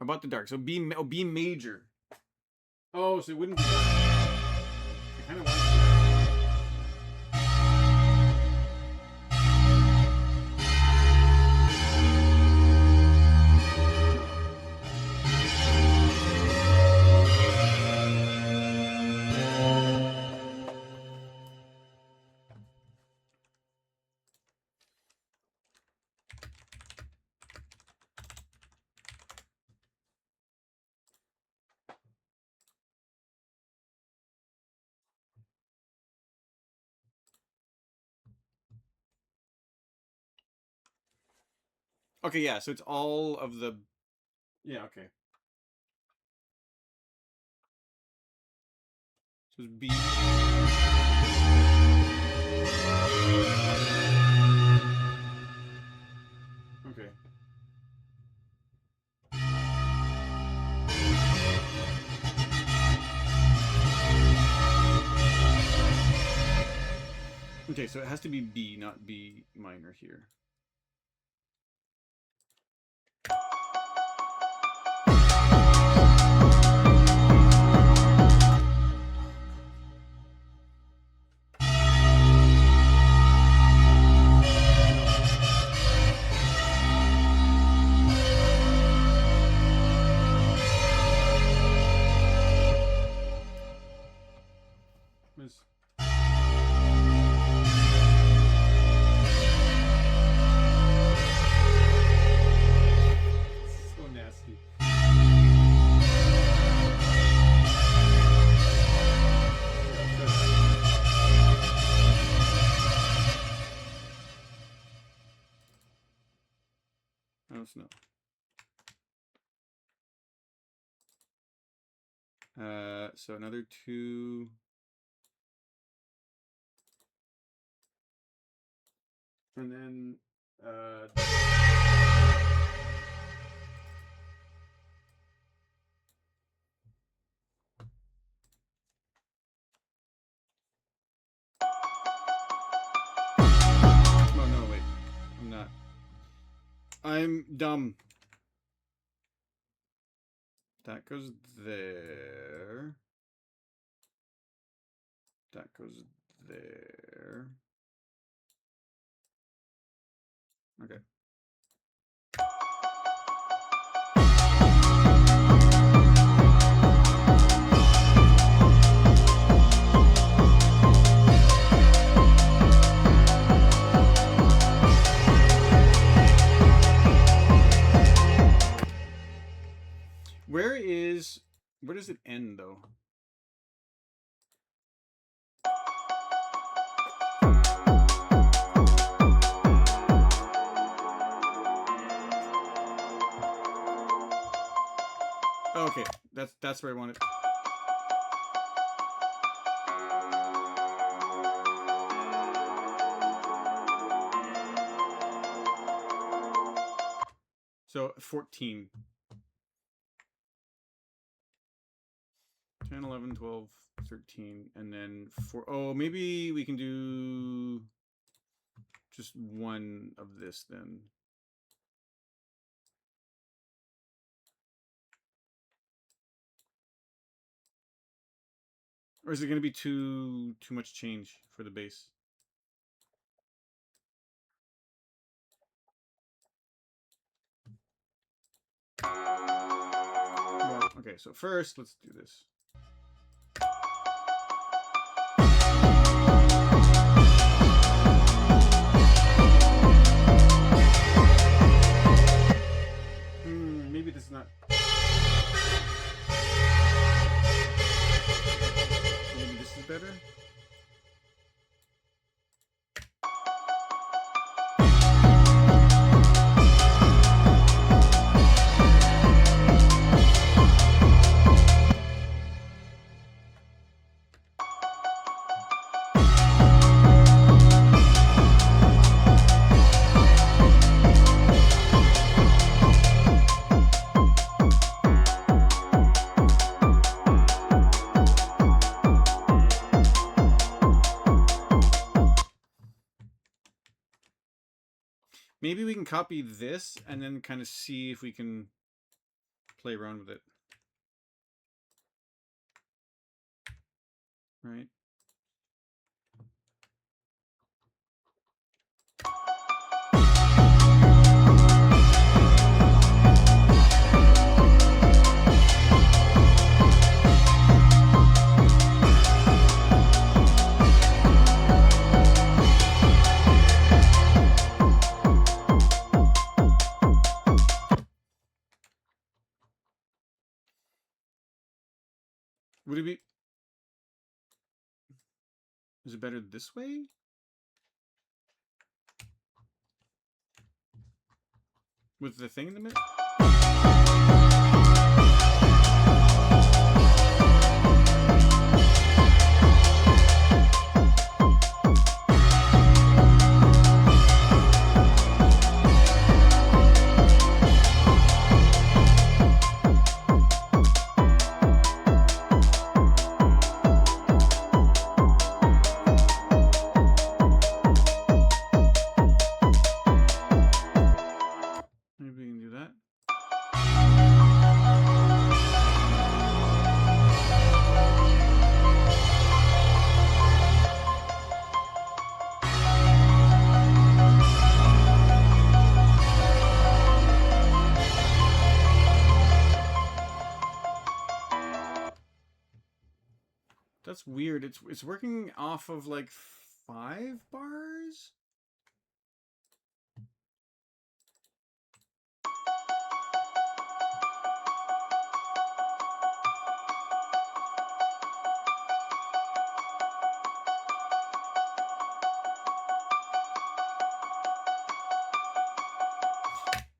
Speaker 1: I bought the dark. So B. Oh, B major. Oh, so it wouldn't be. I kind of want to. Okay, yeah, so it's all of the... Yeah, okay. So it's B. Okay. Okay, so it has to be B, not B minor here. Miss. wants to know. So another 2. And then oh no, wait. I'm not. I'm dumb. That goes there. That goes there. Okay. Where does it end though? Okay, that's where I want it. So 14. 10, 11, 12, 13, and then 4. Oh, maybe we can do just one of this then. Or is it going to be too much change for the base? Well, okay, so first let's do this. Maybe this is not. Maybe this is better. Maybe we can copy this and then kind of see if we can play around with it. Right? Would it be... Is it better this way? With the thing in the middle? That's weird. It's working off of like 5 bars?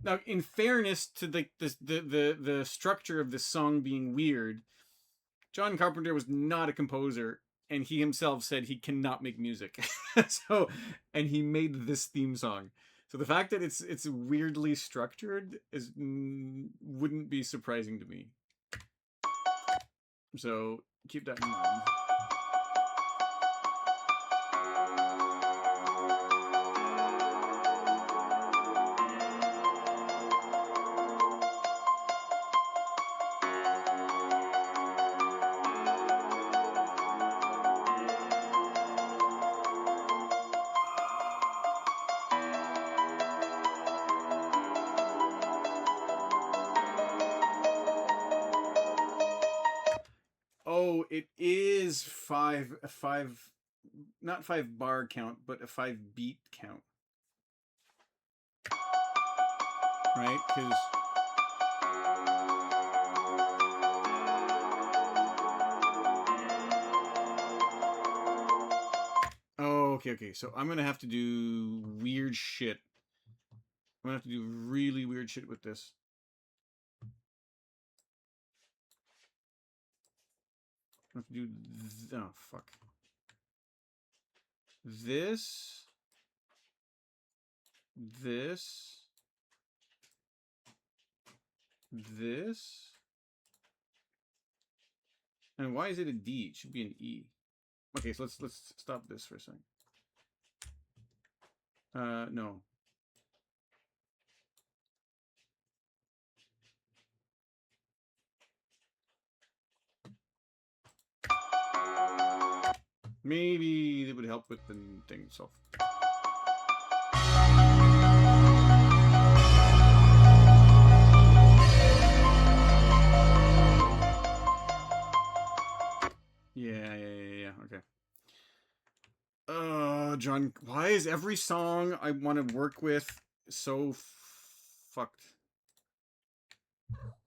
Speaker 1: Now, in fairness to the structure of this song being weird, John Carpenter was not a composer, and he himself said he cannot make music. And he made this theme song. So the fact that it's weirdly structured is wouldn't be surprising to me. So keep that in mind. Oh, it is five, not 5 bar count, but a 5 beat count. Right? Because oh, okay. So I'm gonna have to do weird shit. I'm gonna have to do really weird shit with this. I have to do oh fuck. This. And why is it a D? It should be an E. Okay, so let's stop this for a second. No. Maybe it would help with the thing itself. Yeah. Okay. John, why is every song I want to work with so fucked?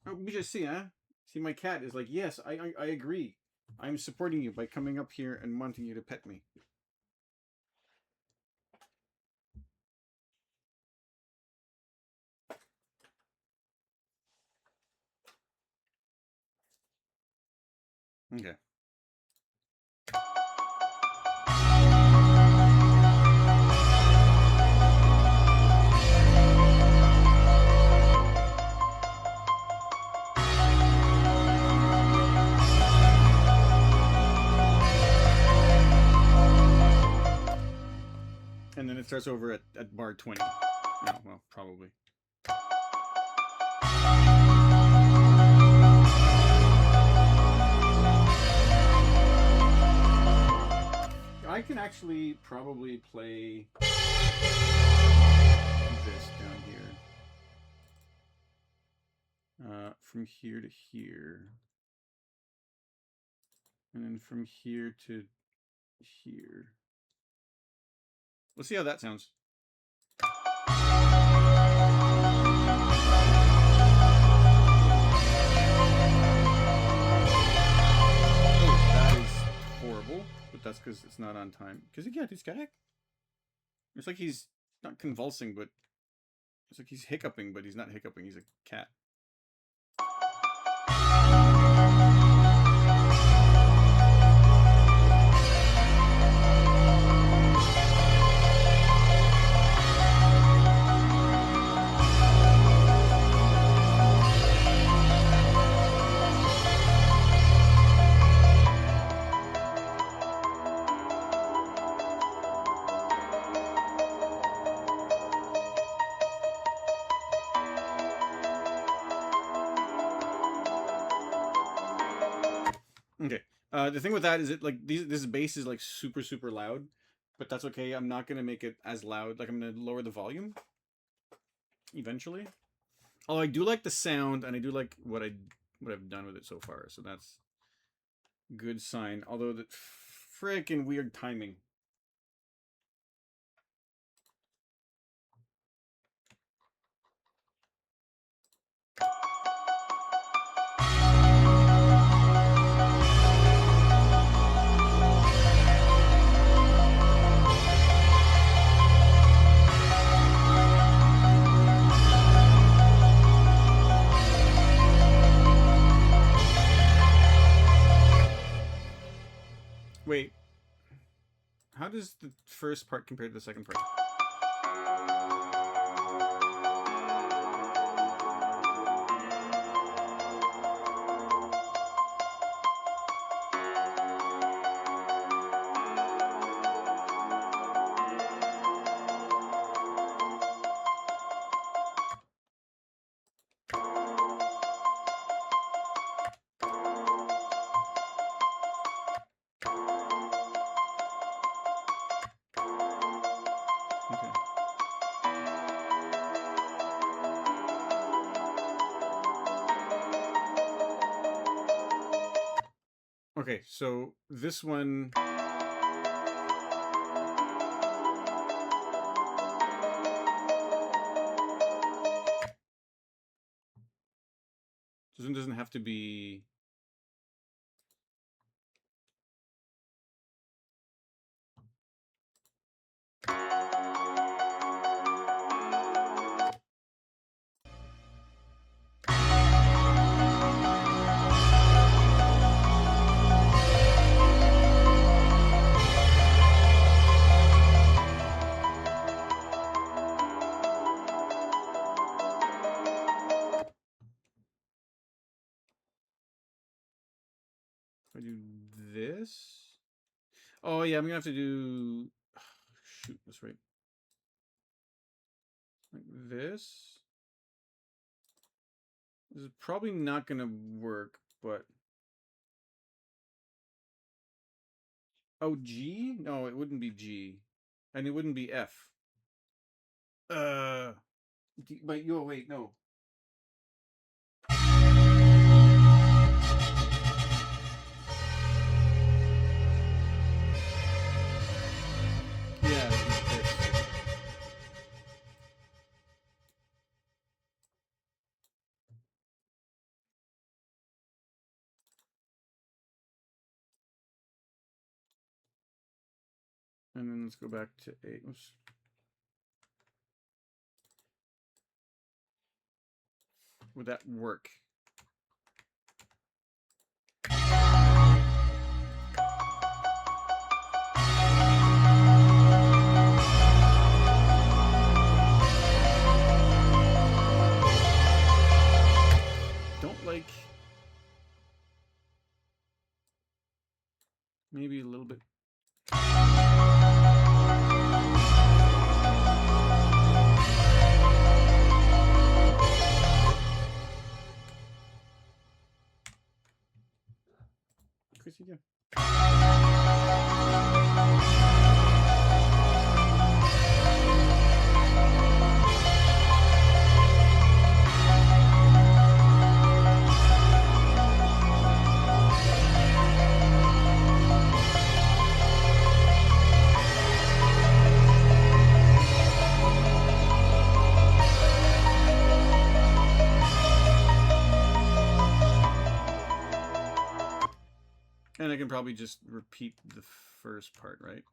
Speaker 1: Oh, we just see, huh? See, my cat is like, yes, I agree. I'm supporting you by coming up here and wanting you to pet me. Okay. And then it starts over at bar 20. No, well, probably. I can actually probably play this down here. From here to here. And then from here to here. Let's see how that sounds. Oh, that is horrible, but that's because it's not on time. Because again, this guy, it's like he's not convulsing, but it's like he's hiccuping, but he's not hiccuping. He's a cat. Okay. The thing with that is it like this bass is like super loud, but that's okay. I'm not gonna make it as loud. Like I'm gonna lower the volume eventually. Although I do like the sound and I do like what I've done with it so far. So that's good sign. Although the freaking weird timing. How does the first part compare to the second part? Okay, so this one... This one doesn't have to be... If I do this... Oh, yeah, I'm going to have to do... Shoot, that's right. Like this. This is probably not going to work, but... Oh, G? No, it wouldn't be G. And it wouldn't be F. But yo, wait, no. Yeah, it's this. And then let's go back to 8. Oops. Would that work? Don't like... Maybe a little bit... Chrissy, yeah. And I can probably just repeat the first part, right?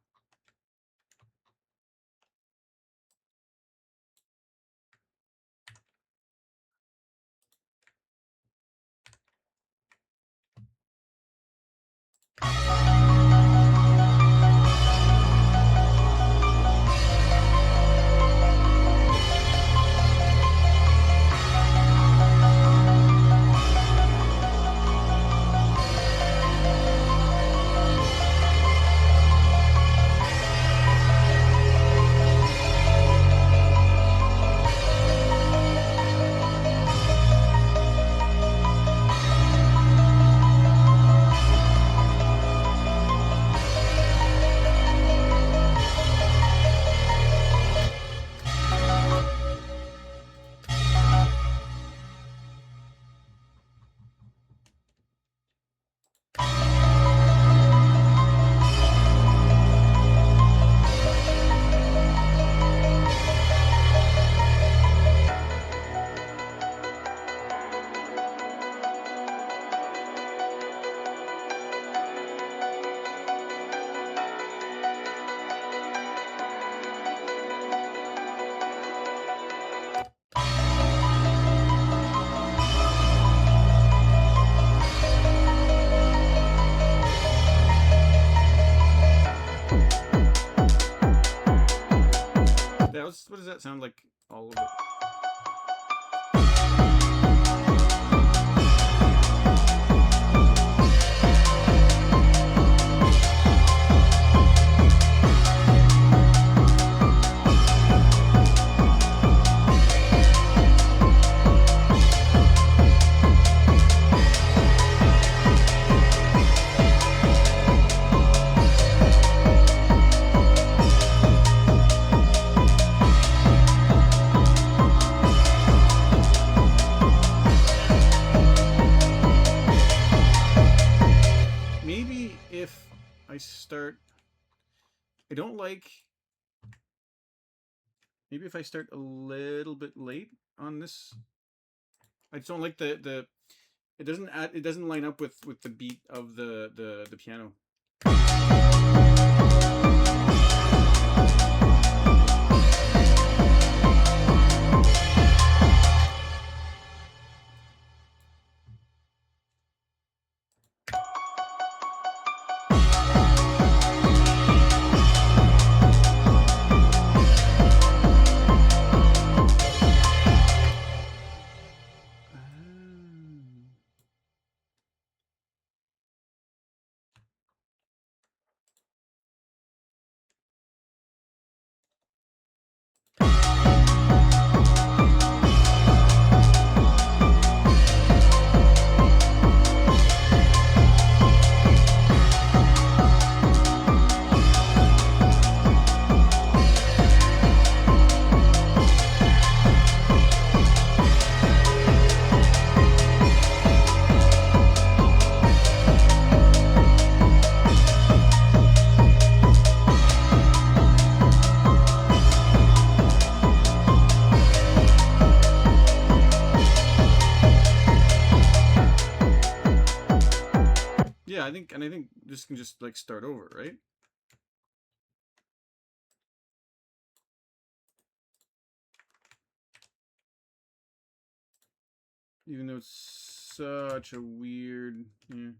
Speaker 1: what does that sound like? All of it. I don't like. Maybe if I start a little bit late on this, I just don't like the. It doesn't line up with the beat of the piano. Yeah, I think this can just like start over, right? Even though it's such a weird, yeah.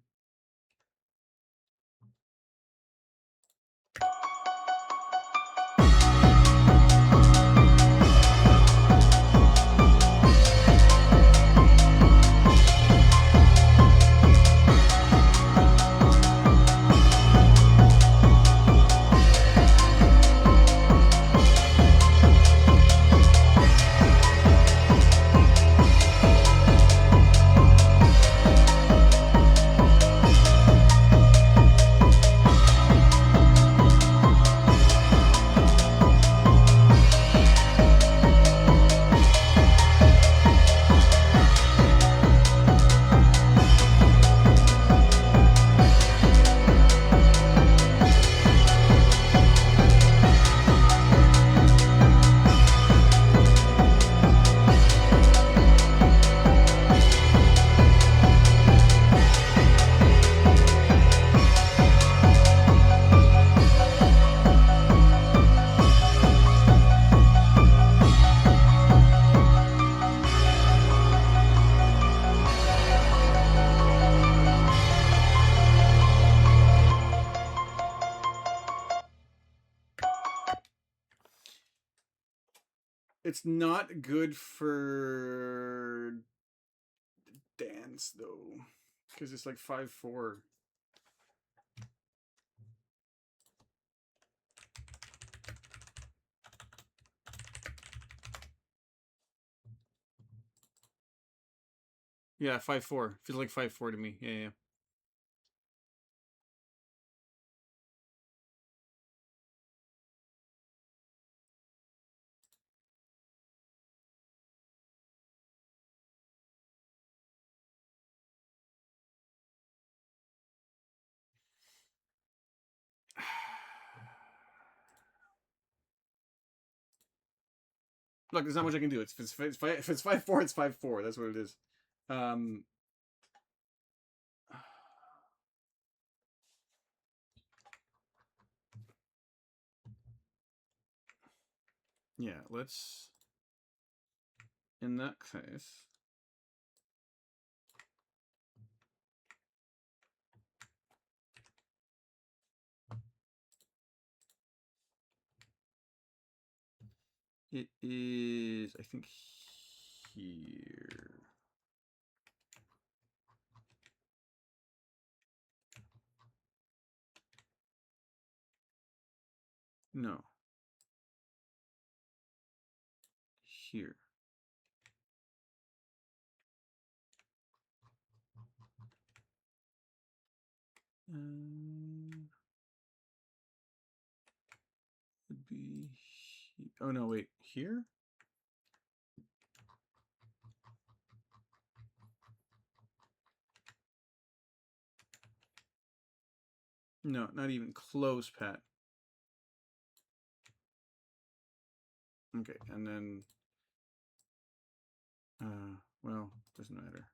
Speaker 1: It's not good for dance though, because it's like 5/4. Yeah, 5/4 feels like 5/4 to me. Yeah. Look, there's not much I can do. If it's 5/4, it's 5/4. That's what it is. Um, yeah, let's. In that case, It is, I think, here. No. Here. Would be. Oh no! Wait. Here. No, not even close, Pat. Okay, and then. Well, doesn't matter.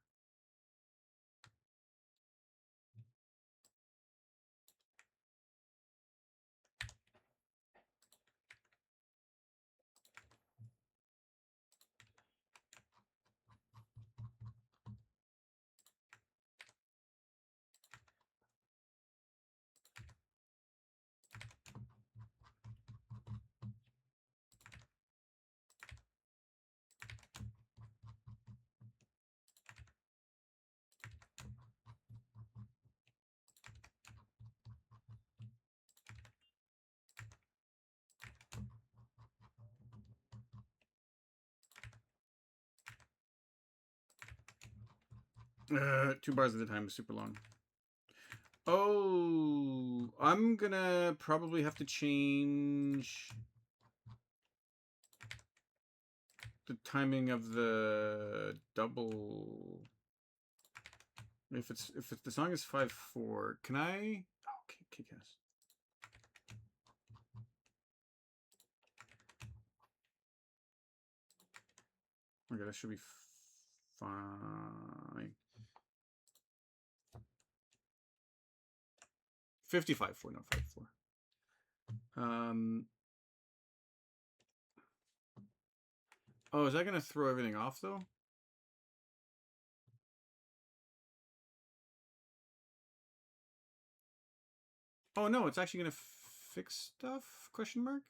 Speaker 1: Two bars at a time is super long. Oh, I'm gonna probably have to change the timing of the double. If the song is 5/4, can I? Oh, okay, kick-ass. Okay, that should be fine. 55/4, not 5/4. Oh, is that gonna throw everything off though? Oh no, it's actually gonna fix stuff? Question mark.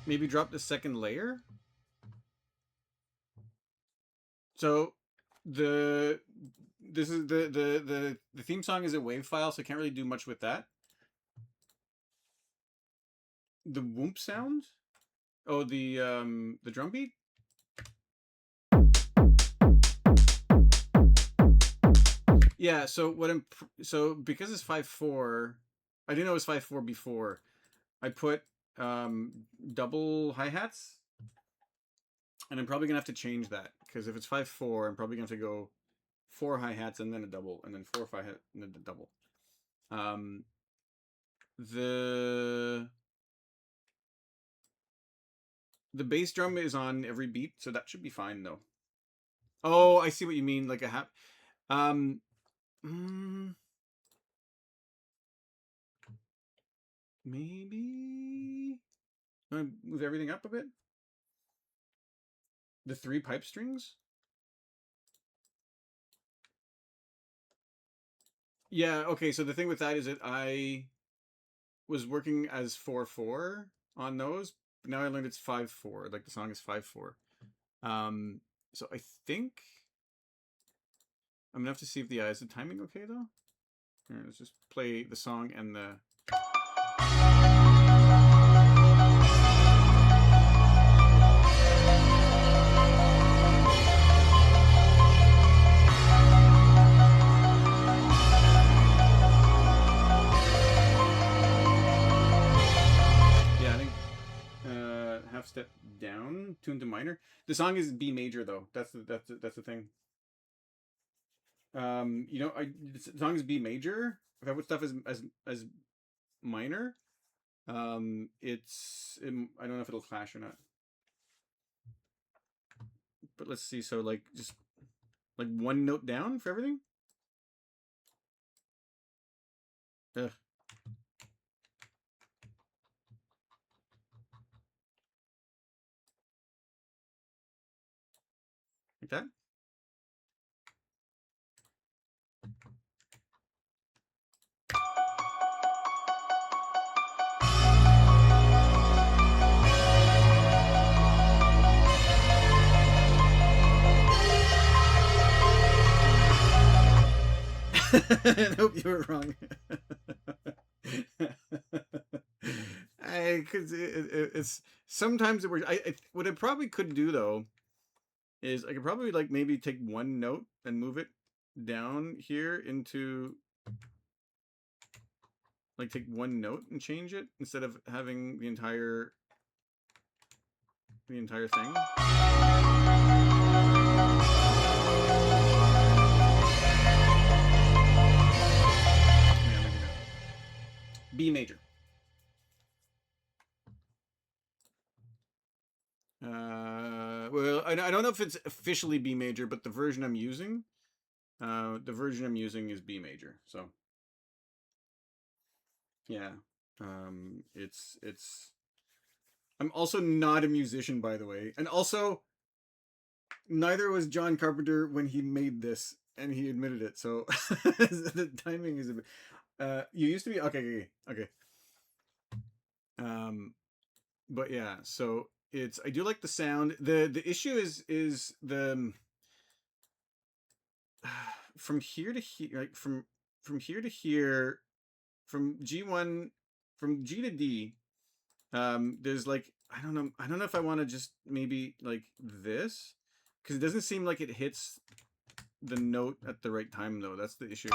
Speaker 1: Maybe drop the second layer. So the theme song is a WAV file, so I can't really do much with that. The whoomp sound? Oh, the drum beat? Yeah, so because it's 5/4, I didn't know it was 5/4 before. I put double hi-hats, and I'm probably gonna have to change that, because if it's 5/4, I'm probably gonna have to go 4 hi-hats and then a double, and then 4 hi-hat and then a double. The bass drum is on every beat, so that should be fine though. Oh, I see what you mean, like a hat. Maybe I'm gonna move everything up a bit. The 3 pipe strings. Yeah, okay, so the thing with that is that I was working as 4/4 on those, but now I learned it's 5/4, like the song is 5/4. So I think I'm gonna have to see if is the timing okay though? Here, let's just play the song and the tuned to minor. The song is B major though. That's the thing. You know, the song is B major. If I put stuff as minor, I don't know if it'll clash or not. But let's see. So like just like one note down for everything. Ugh. Like that. I hope you were wrong. Because it's sometimes it works. What I probably could do though is I could probably like maybe take one note and move it down here into like take one note and change it instead of having the entire thing. B major. Well, I don't know if it's officially B major, but the version I'm using is B major. So yeah, it's. I'm also not a musician, by the way, and also neither was John Carpenter when he made this, and he admitted it. So the timing is a bit. You used to be okay. But yeah, so I do like the sound. The issue is the from here to here, like from here to here, from G1 from G to D. There's like I don't know if I want to just maybe like this because it doesn't seem like it hits the note at the right time though. That's the issue.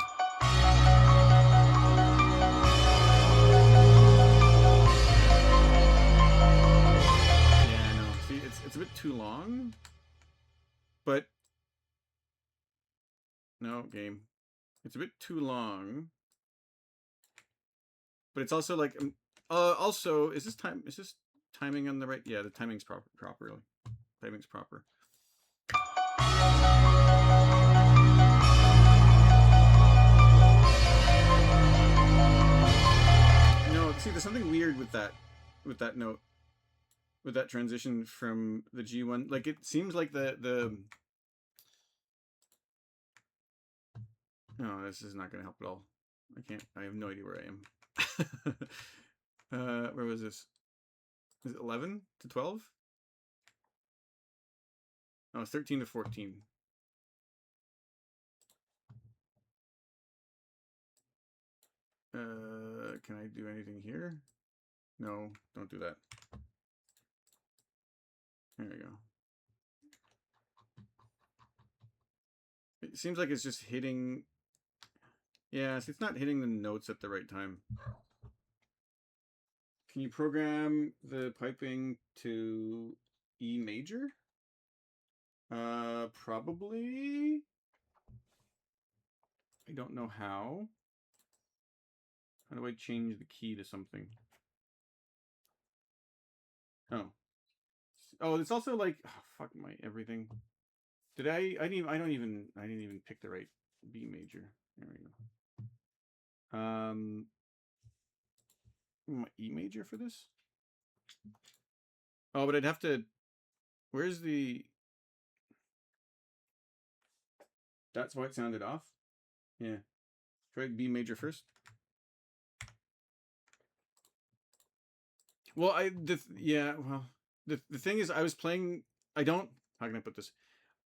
Speaker 1: It's a bit too long, but no game. It's a bit too long, but it's also like also is this timing on the right? Yeah, the timing's properly. Timing's proper. No, see, there's something weird with that note. With that transition from the G1, like it seems like the no, this is not going to help at all. I have no idea where I am. Where was this? Is it 11 to 12? Oh, 13 to 14. Can I do anything here? No, don't do that. There we go. It seems like it's just hitting. Yeah, so it's not hitting the notes at the right time. Can you program the piping to E major? Probably. I don't know how. How do I change the key to something? Oh, it's also like fuck my everything. Did I didn't even pick the right B major. There we go. My E major for this? Oh, but I'd have to. Where's the? That's why it sounded off. Yeah. Try B major first. Well, the thing is, I was playing. How can I put this?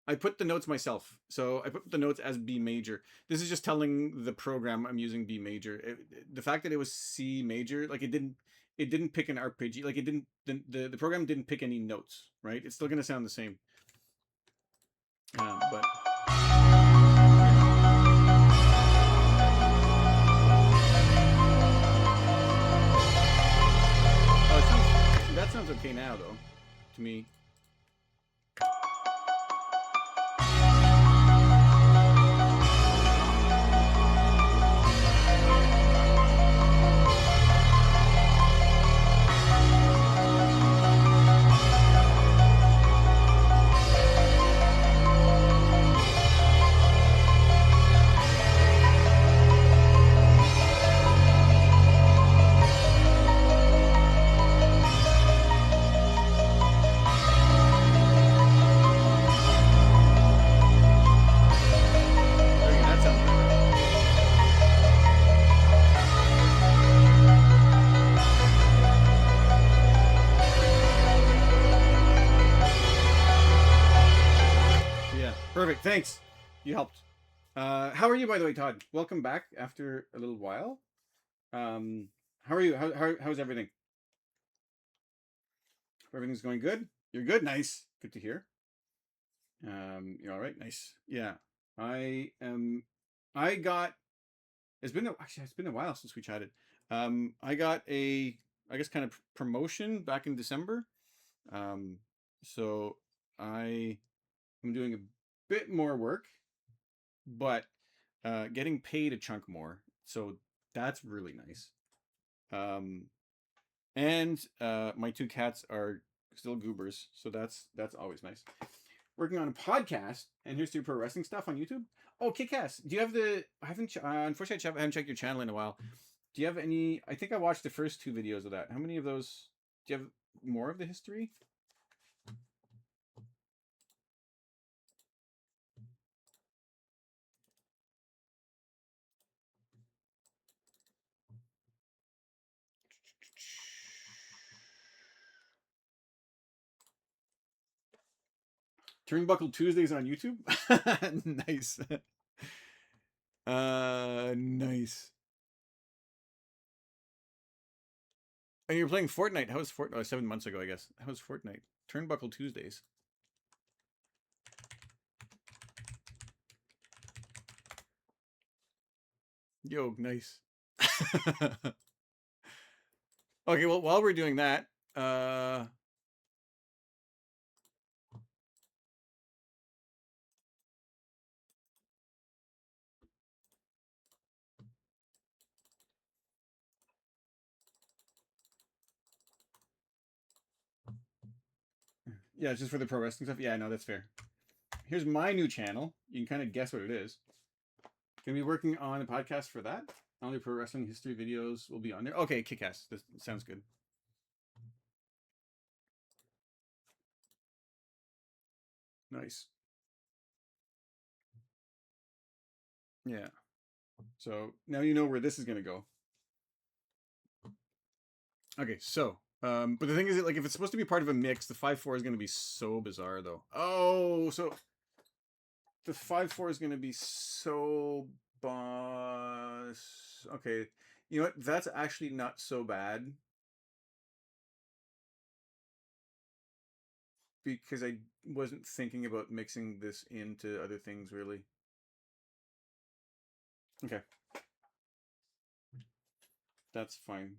Speaker 1: I put the notes myself, so I put the notes as B major. This is just telling the program I'm using B major. The fact that it was C major, like it didn't pick an arpeggio, like it didn't. The program didn't pick any notes, right? It's still gonna sound the same. But. That sounds okay now, though, to me. Thanks. You helped. How are you, by the way, Todd? Welcome back after a little while. How are you? How's everything? Everything's going good? You're good? Nice. Good to hear. You're all right? Nice. Yeah. I am. I got. Actually, it's been a while since we chatted. I got I guess, kind of promotion back in December. Um, so I am doing a bit more work, but getting paid a chunk more. So that's really nice. Um, and my two cats are still goobers, so that's always nice. Working on a podcast, and here's to pro wrestling stuff on YouTube. Oh, Kickass, do you have the? I haven't. Unfortunately, I haven't checked your channel in a while. Do you have any? I think I watched the first two videos of that. How many of those? Do you have more of the history? Turnbuckle Tuesdays on YouTube. Nice. Nice. And you're playing Fortnite. How was Fortnite? Oh, 7 months ago, I guess. How was Fortnite? Turnbuckle Tuesdays. Yo, nice. Okay, well, while we're doing that, yeah, just for the pro wrestling stuff. Yeah, no, that's fair. Here's my new channel. You can kind of guess what it is. Gonna be working on a podcast for that. Only pro wrestling history videos will be on there. Okay, kick-ass. This sounds good. Nice. Yeah. So now you know where this is gonna go. Okay, so but the thing is, like, if it's supposed to be part of a mix, the 5-4 is gonna be so bizarre, though. Oh, so the 5-4 is gonna be so boss. Okay, you know what? That's actually not so bad because I wasn't thinking about mixing this into other things really. Okay, that's fine.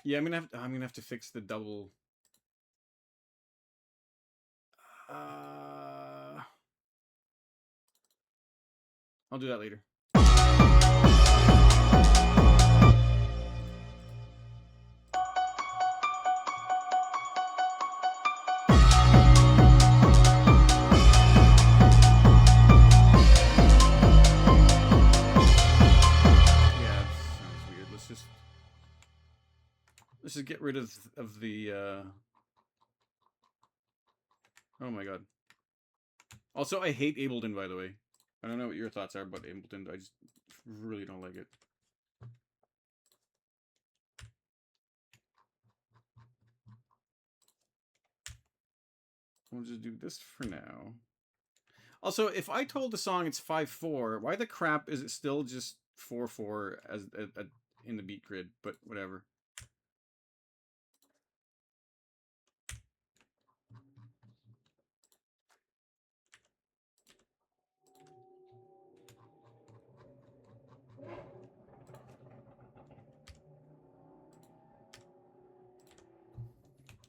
Speaker 1: Yeah, I'm gonna have to fix the double. I'll do that later. Yeah, it sounds weird. Let's just get rid of the. Oh my god. Also, I hate Ableton, by the way. I don't know what your thoughts are about Ableton. I just really don't like it. We'll just do this for now. Also, if I told the song it's 5-4, why the crap is it still just 4-4 as in the beat grid? But whatever.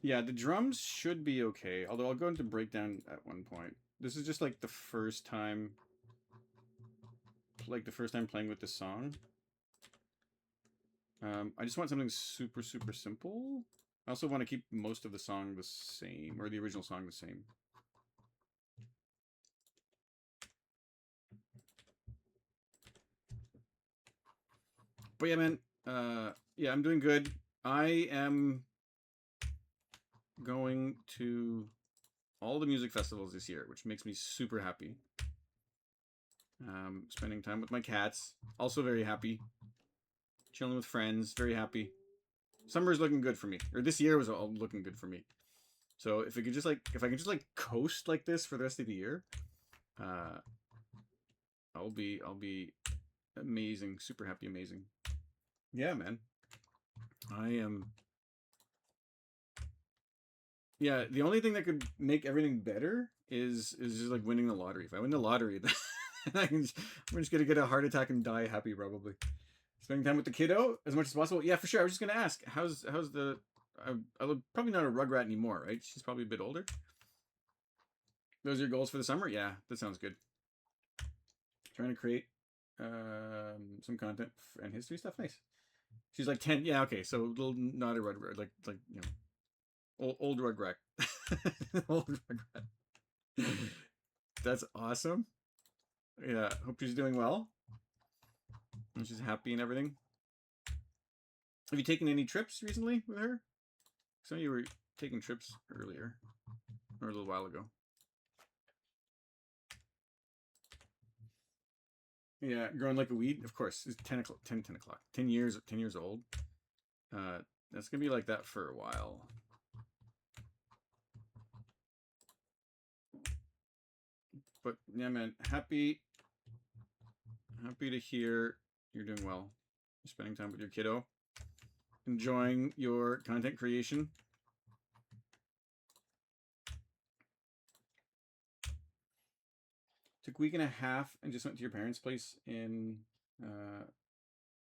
Speaker 1: Yeah, the drums should be okay. Although I'll go into breakdown at one point. This is just like the first time, playing with this song. I just want something super, super simple. I also want to keep most of the song the same, or the original song the same. But yeah, man, yeah, I'm doing good. I am going to all the music festivals this year, which makes me super happy. Spending time with my cats, also very happy. Chilling with friends, very happy. Summer's looking good for me, or this year was all looking good for me. So if I could just like coast like this for the rest of the year, I'll be amazing, super happy, amazing. Yeah, man. I am. Yeah, the only thing that could make everything better is just like winning the lottery. If I win the lottery, then I'm just gonna get a heart attack and die happy probably. Spending time with the kiddo as much as possible. Yeah, for sure. I was just gonna ask, how's the? I'm probably not a Rugrat anymore, right? She's probably a bit older. Those are your goals for the summer? Yeah, that sounds good. Trying to create some content and history stuff. Nice. She's like 10. Yeah, okay. So little, not a Rugrat, like you know, old Rugrat. Old Rugrat. That's awesome. Yeah, hope she's doing well. And she's happy and everything. Have you taken any trips recently with her? Some of you were taking trips earlier, or a little while ago. Yeah, growing like a weed, of course. It's 10 o'clock. 10 years old. That's gonna be like that for a while. But yeah, man, happy to hear you're doing well. You're spending time with your kiddo, enjoying your content creation. Took a week and a half and just went to your parents' place in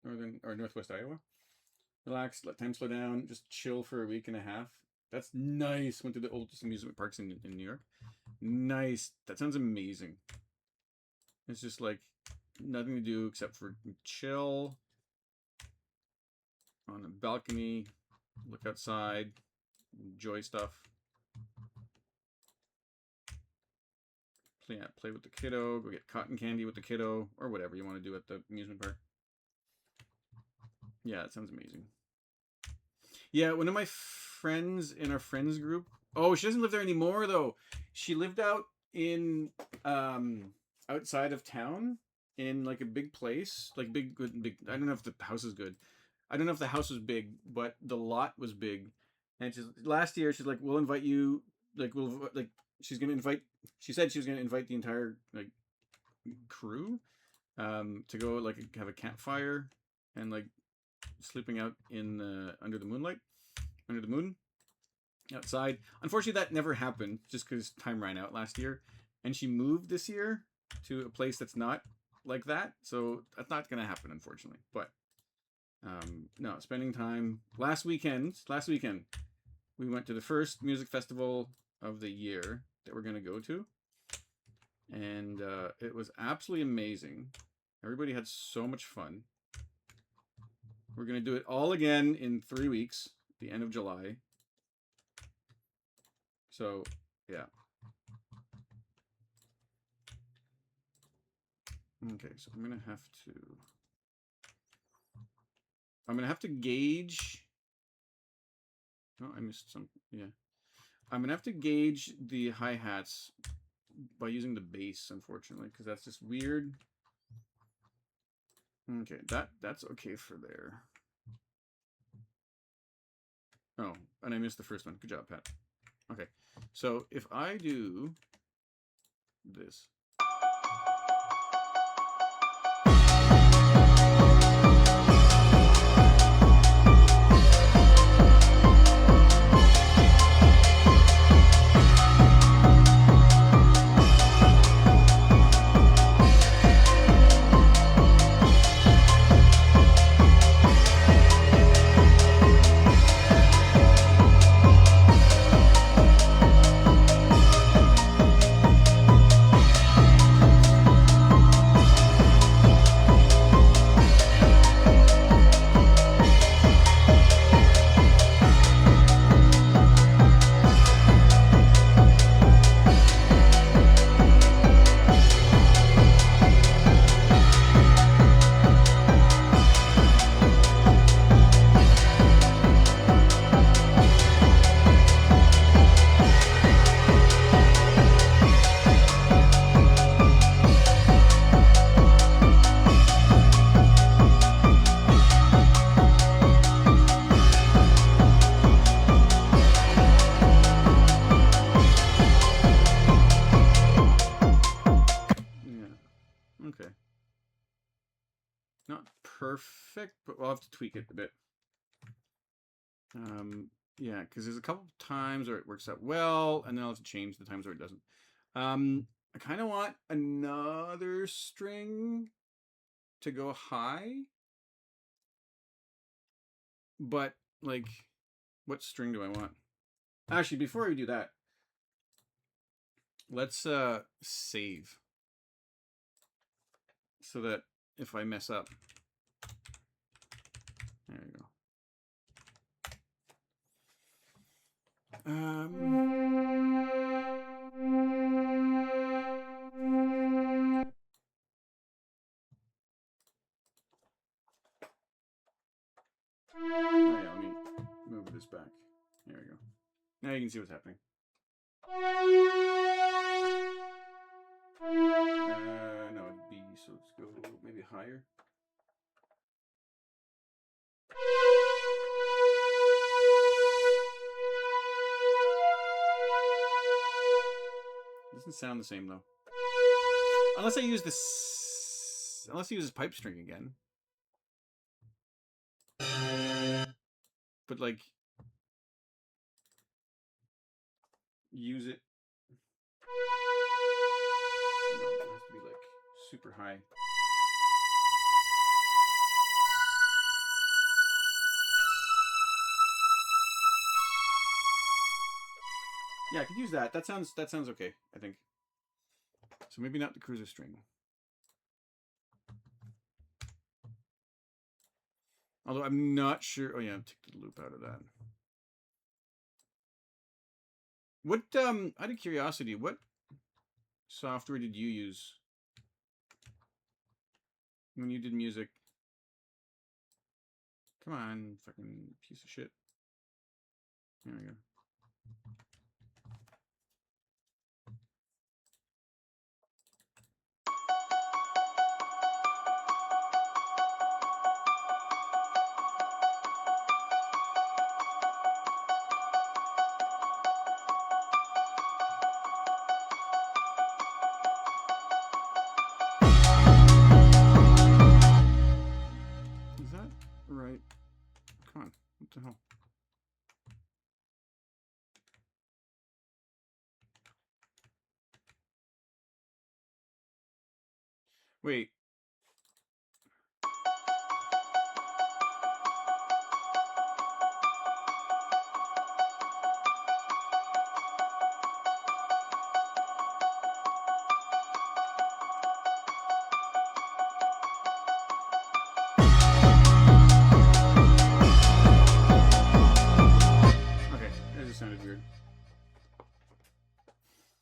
Speaker 1: northern or northwest Iowa. Relax, let time slow down, just chill for a week and a half. That's nice. Went to the oldest amusement parks in New York. Nice. That sounds amazing. It's just like nothing to do except for chill on a balcony, look outside, enjoy stuff. Play with the kiddo, go get cotton candy with the kiddo, or whatever you want to do at the amusement park. Yeah, it sounds amazing. Yeah, one of my friends in our friends group. Oh, she doesn't live there anymore though. She lived out in outside of town in like a big place, like big. I don't know if the house is good. I don't know if the house was big, but the lot was big. And last year she's like, we'll invite you. Like she's gonna invite. She said she was gonna invite the entire like crew, to go like have a campfire and like sleeping out in under the moonlight, under the moon, outside. Unfortunately, that never happened just because time ran out last year, and she moved this year to a place that's not like that, so that's not gonna happen, unfortunately. But no, spending time last weekend we went to the first music festival of the year that we're gonna go to, and it was absolutely amazing. Everybody had so much fun. We're gonna do it all again in 3 weeks, the end of July. So yeah. Okay, so I'm gonna have to gauge. Oh, I missed some. Yeah, I'm gonna have to gauge the hi-hats by using the bass, unfortunately, because that's just weird. Okay, that's okay for there. Oh, and I missed the first one. Good job, Pat. Okay, so if I do this. perfect, but we'll have to tweak it a bit. Yeah, because there's a couple times where it works out well, and then I'll have to change the times where it doesn't. I kind of want another string to go high, but like, what string do I want? Actually, before we do that, let's save so that if I mess up, there you go. Oh yeah, let me move this back. There we go. Now you can see what's happening. No, it'd be, so let's go maybe higher. Doesn't sound the same though. Unless I use this, unless I use this pipe string again. But like, use it. No, it has to be like super high. Yeah, I could use that. That sounds okay, I think. So maybe not the cruiser string. Although I'm not sure. Oh yeah, take the loop out of that. What out of curiosity, what software did you use when you did music? Come on, fucking piece of shit. There we go. Is that right? Come on, what the hell? Wait. Okay, that just sounded weird.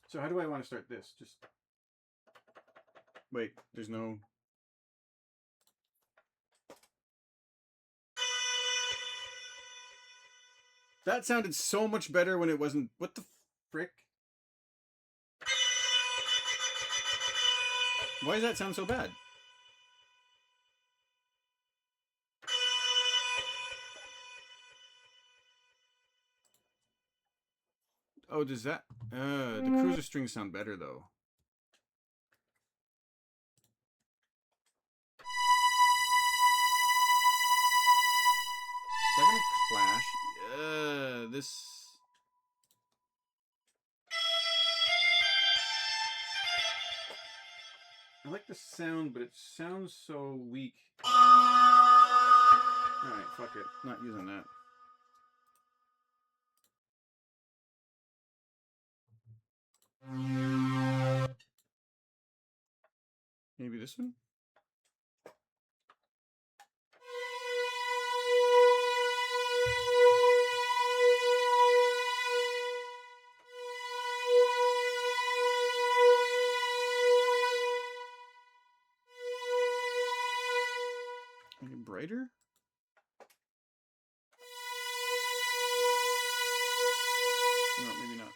Speaker 1: So how do I want to start this? Just wait, there's no. That sounded so much better when it wasn't. What the frick? Why does that sound so bad? Oh, does that? The cruiser strings sound better though. Is that gonna clash? This. I like the sound, but it sounds so weak. Alright, fuck it. Not using that. Maybe this one? Make it brighter? No, maybe not.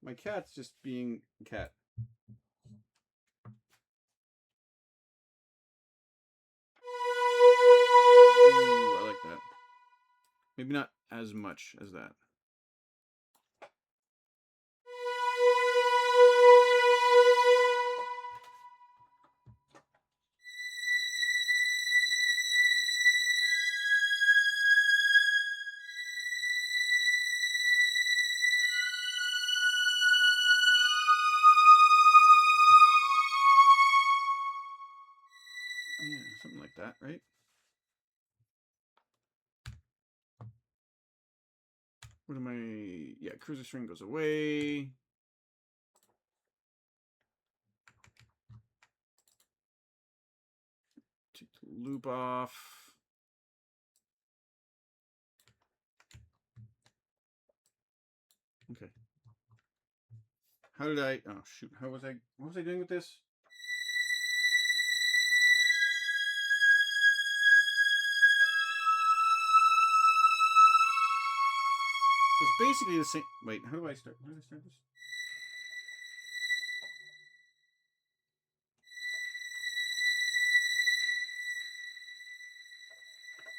Speaker 1: My cat's just being a cat. Ooh, I like that. Maybe not as much as that. that, right? What am I? Yeah, cruiser string goes away. Take the loop off. Okay. How did I? Oh shoot! How was I? What was I doing with this? It's basically the same. Wait, how do I start? How do I start this?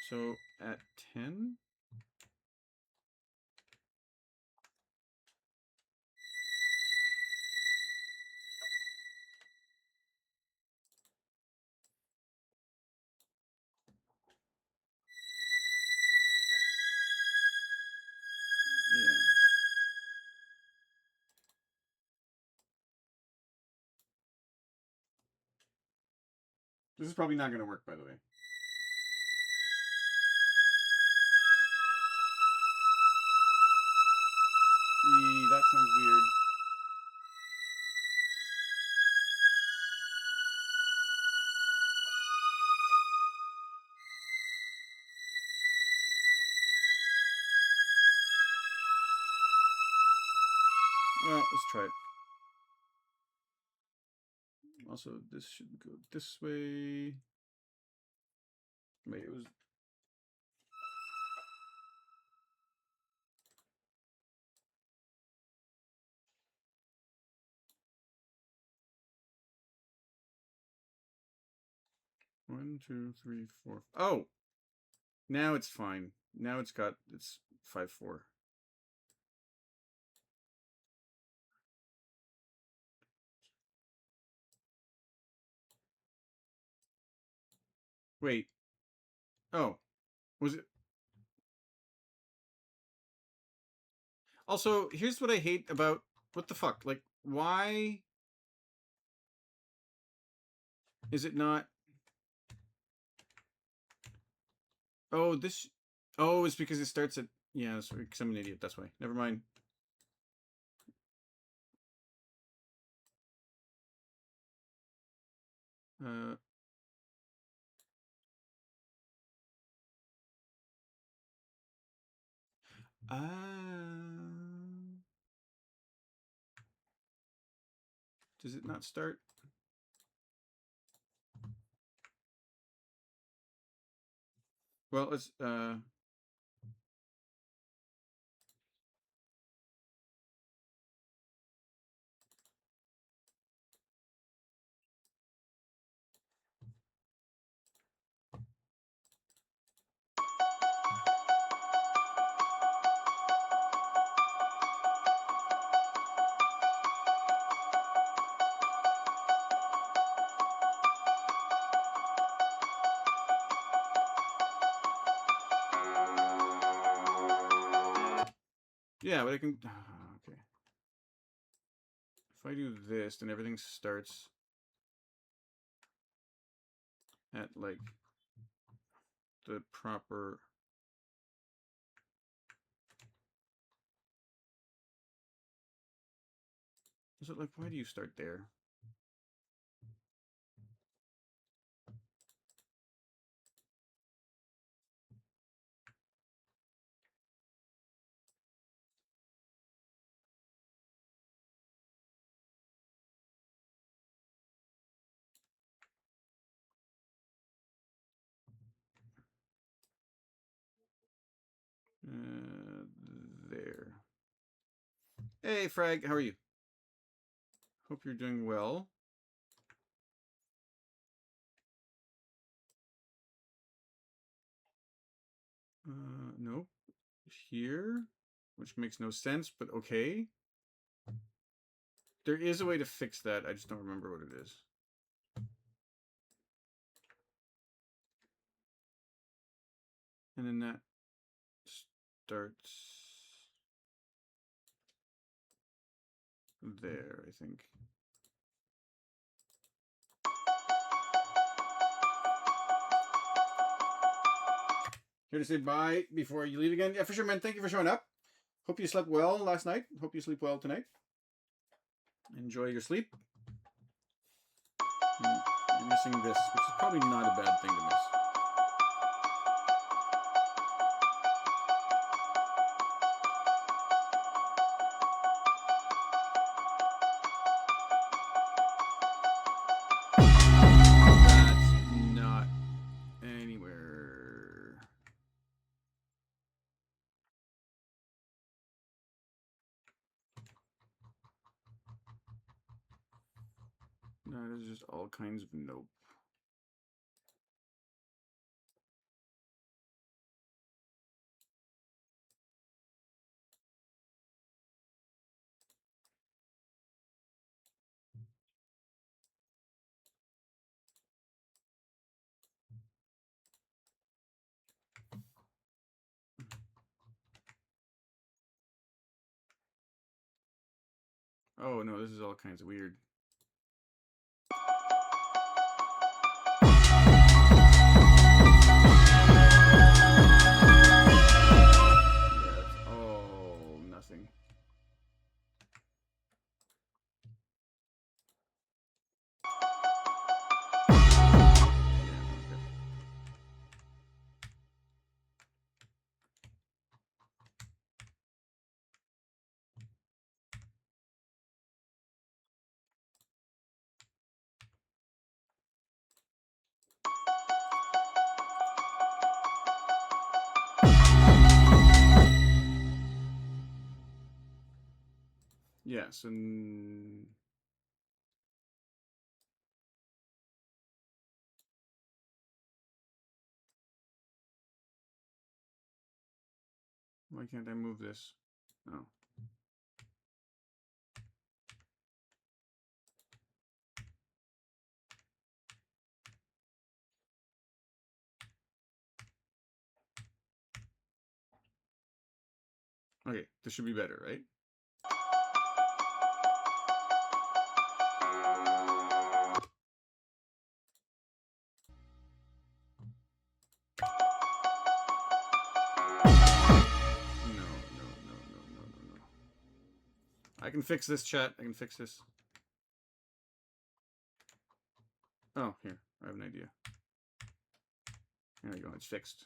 Speaker 1: So at 10. Yeah. This is probably not going to work, by the way. That sounds weird. Well, let's try it. Also, this should go this way. Wait, it was... One, two, three, four. Oh! Now it's fine. Now it's 5/4. Wait. Oh. Was it... Also, here's what I hate about... What the fuck? Like, why... Is it not... Oh, this... Oh, it's because it starts at... Yeah, that's because I'm an idiot. That's why. Never mind. Uh... Does it not start? Well, let's... Yeah, but I can... Okay. If I do this, then everything starts at, like, the proper... Is it like, why do you start there? There. Hey, Frag, how are you? Hope you're doing well. Nope. Here, which makes no sense, but okay. There is a way to fix that. I just don't remember what it is. And then that starts there, I think. Here to say bye before you leave again. Yeah, for sure, man. Thank you for showing up. Hope you slept well last night. Hope you sleep well tonight. Enjoy your sleep. You're missing this, which is probably not a bad thing to miss. That's not anywhere. No, there's just all kinds of nope. Oh no, this is all kinds of weird. Yeah, it's all nothing. Yeah, so why can't I move this? Oh. Okay, this should be better, right? No. I can fix this, chat. I can fix this. Oh, here. I have an idea. There we go. It's fixed.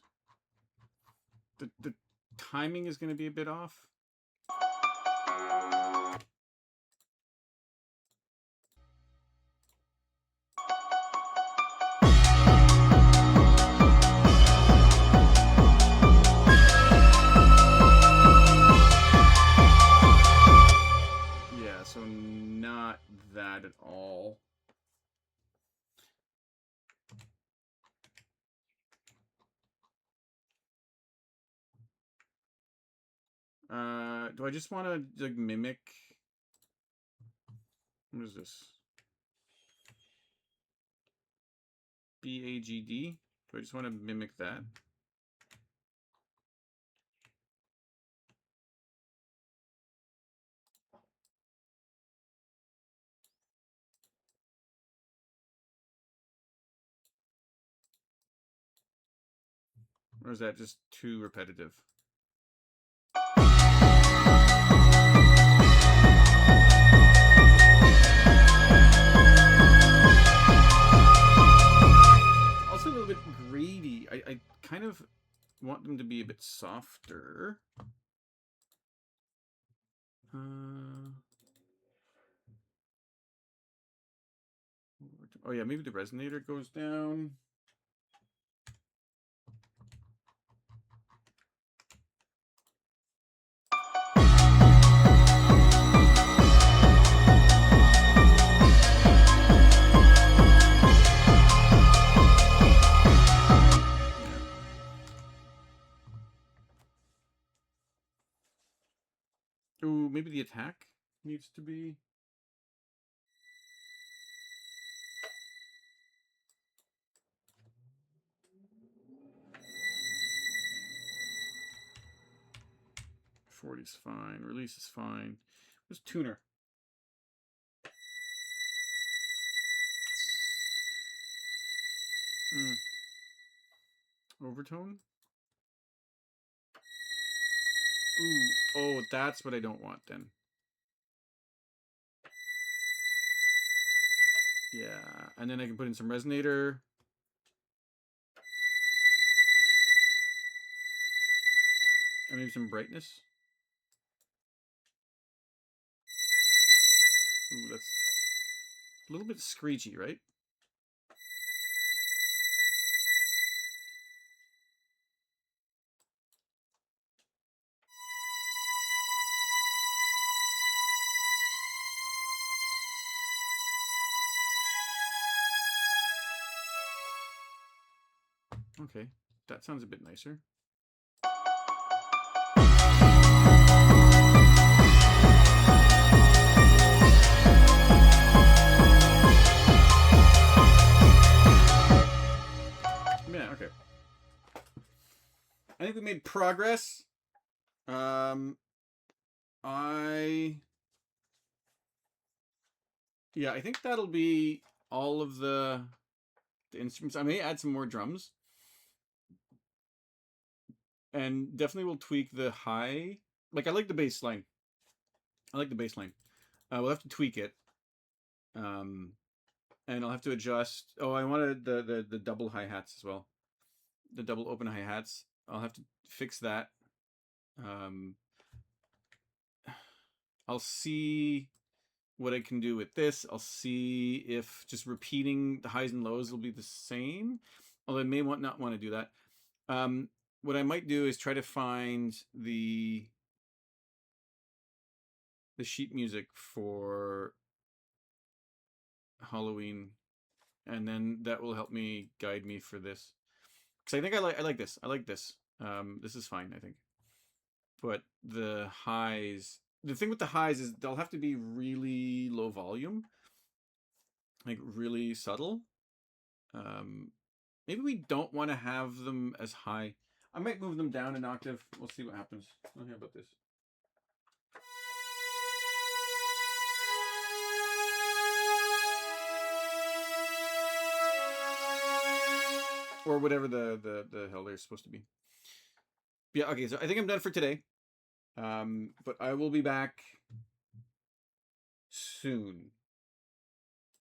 Speaker 1: The timing is going to be a bit off. Yeah, so not that at all. Do I just want to like mimic? What is this? BAGD? Do I just want to mimic that? Or is that just too repetitive? Also a little bit greedy. I kind of want them to be a bit softer. Oh yeah, maybe the resonator goes down. Ooh, maybe the attack needs to be. .40's fine. Release is fine. What's tuner? Overtone? Ooh, oh, that's what I don't want then. Yeah, and then I can put in some resonator. And maybe some brightness. Ooh, that's a little bit screechy, right? Okay, that sounds a bit nicer. Yeah, okay. I think we made progress. I yeah, I think that'll be all of the instruments. I may add some more drums, and definitely will tweak the high. Like I like the bass line. I like the bass line. We'll have to tweak it. And I'll have to adjust. Oh, I wanted the double hi hats as well. The double open hi hats. I'll have to fix that. Um, I'll see what I can do with this. I'll see if just repeating the highs and lows will be the same. Although I may not want to do that. What I might do is try to find the sheet music for Halloween, and then that will help me guide me for this. Because I think I like this. I like this. This is fine, I think. But the highs, the thing with the highs is they'll have to be really low volume, like really subtle. Maybe we don't want to have them as high. I might move them down an octave. We'll see what happens. I'll hear about this. Or whatever the hell they're supposed to be. Yeah, okay, so I think I'm done for today. But I will be back soon.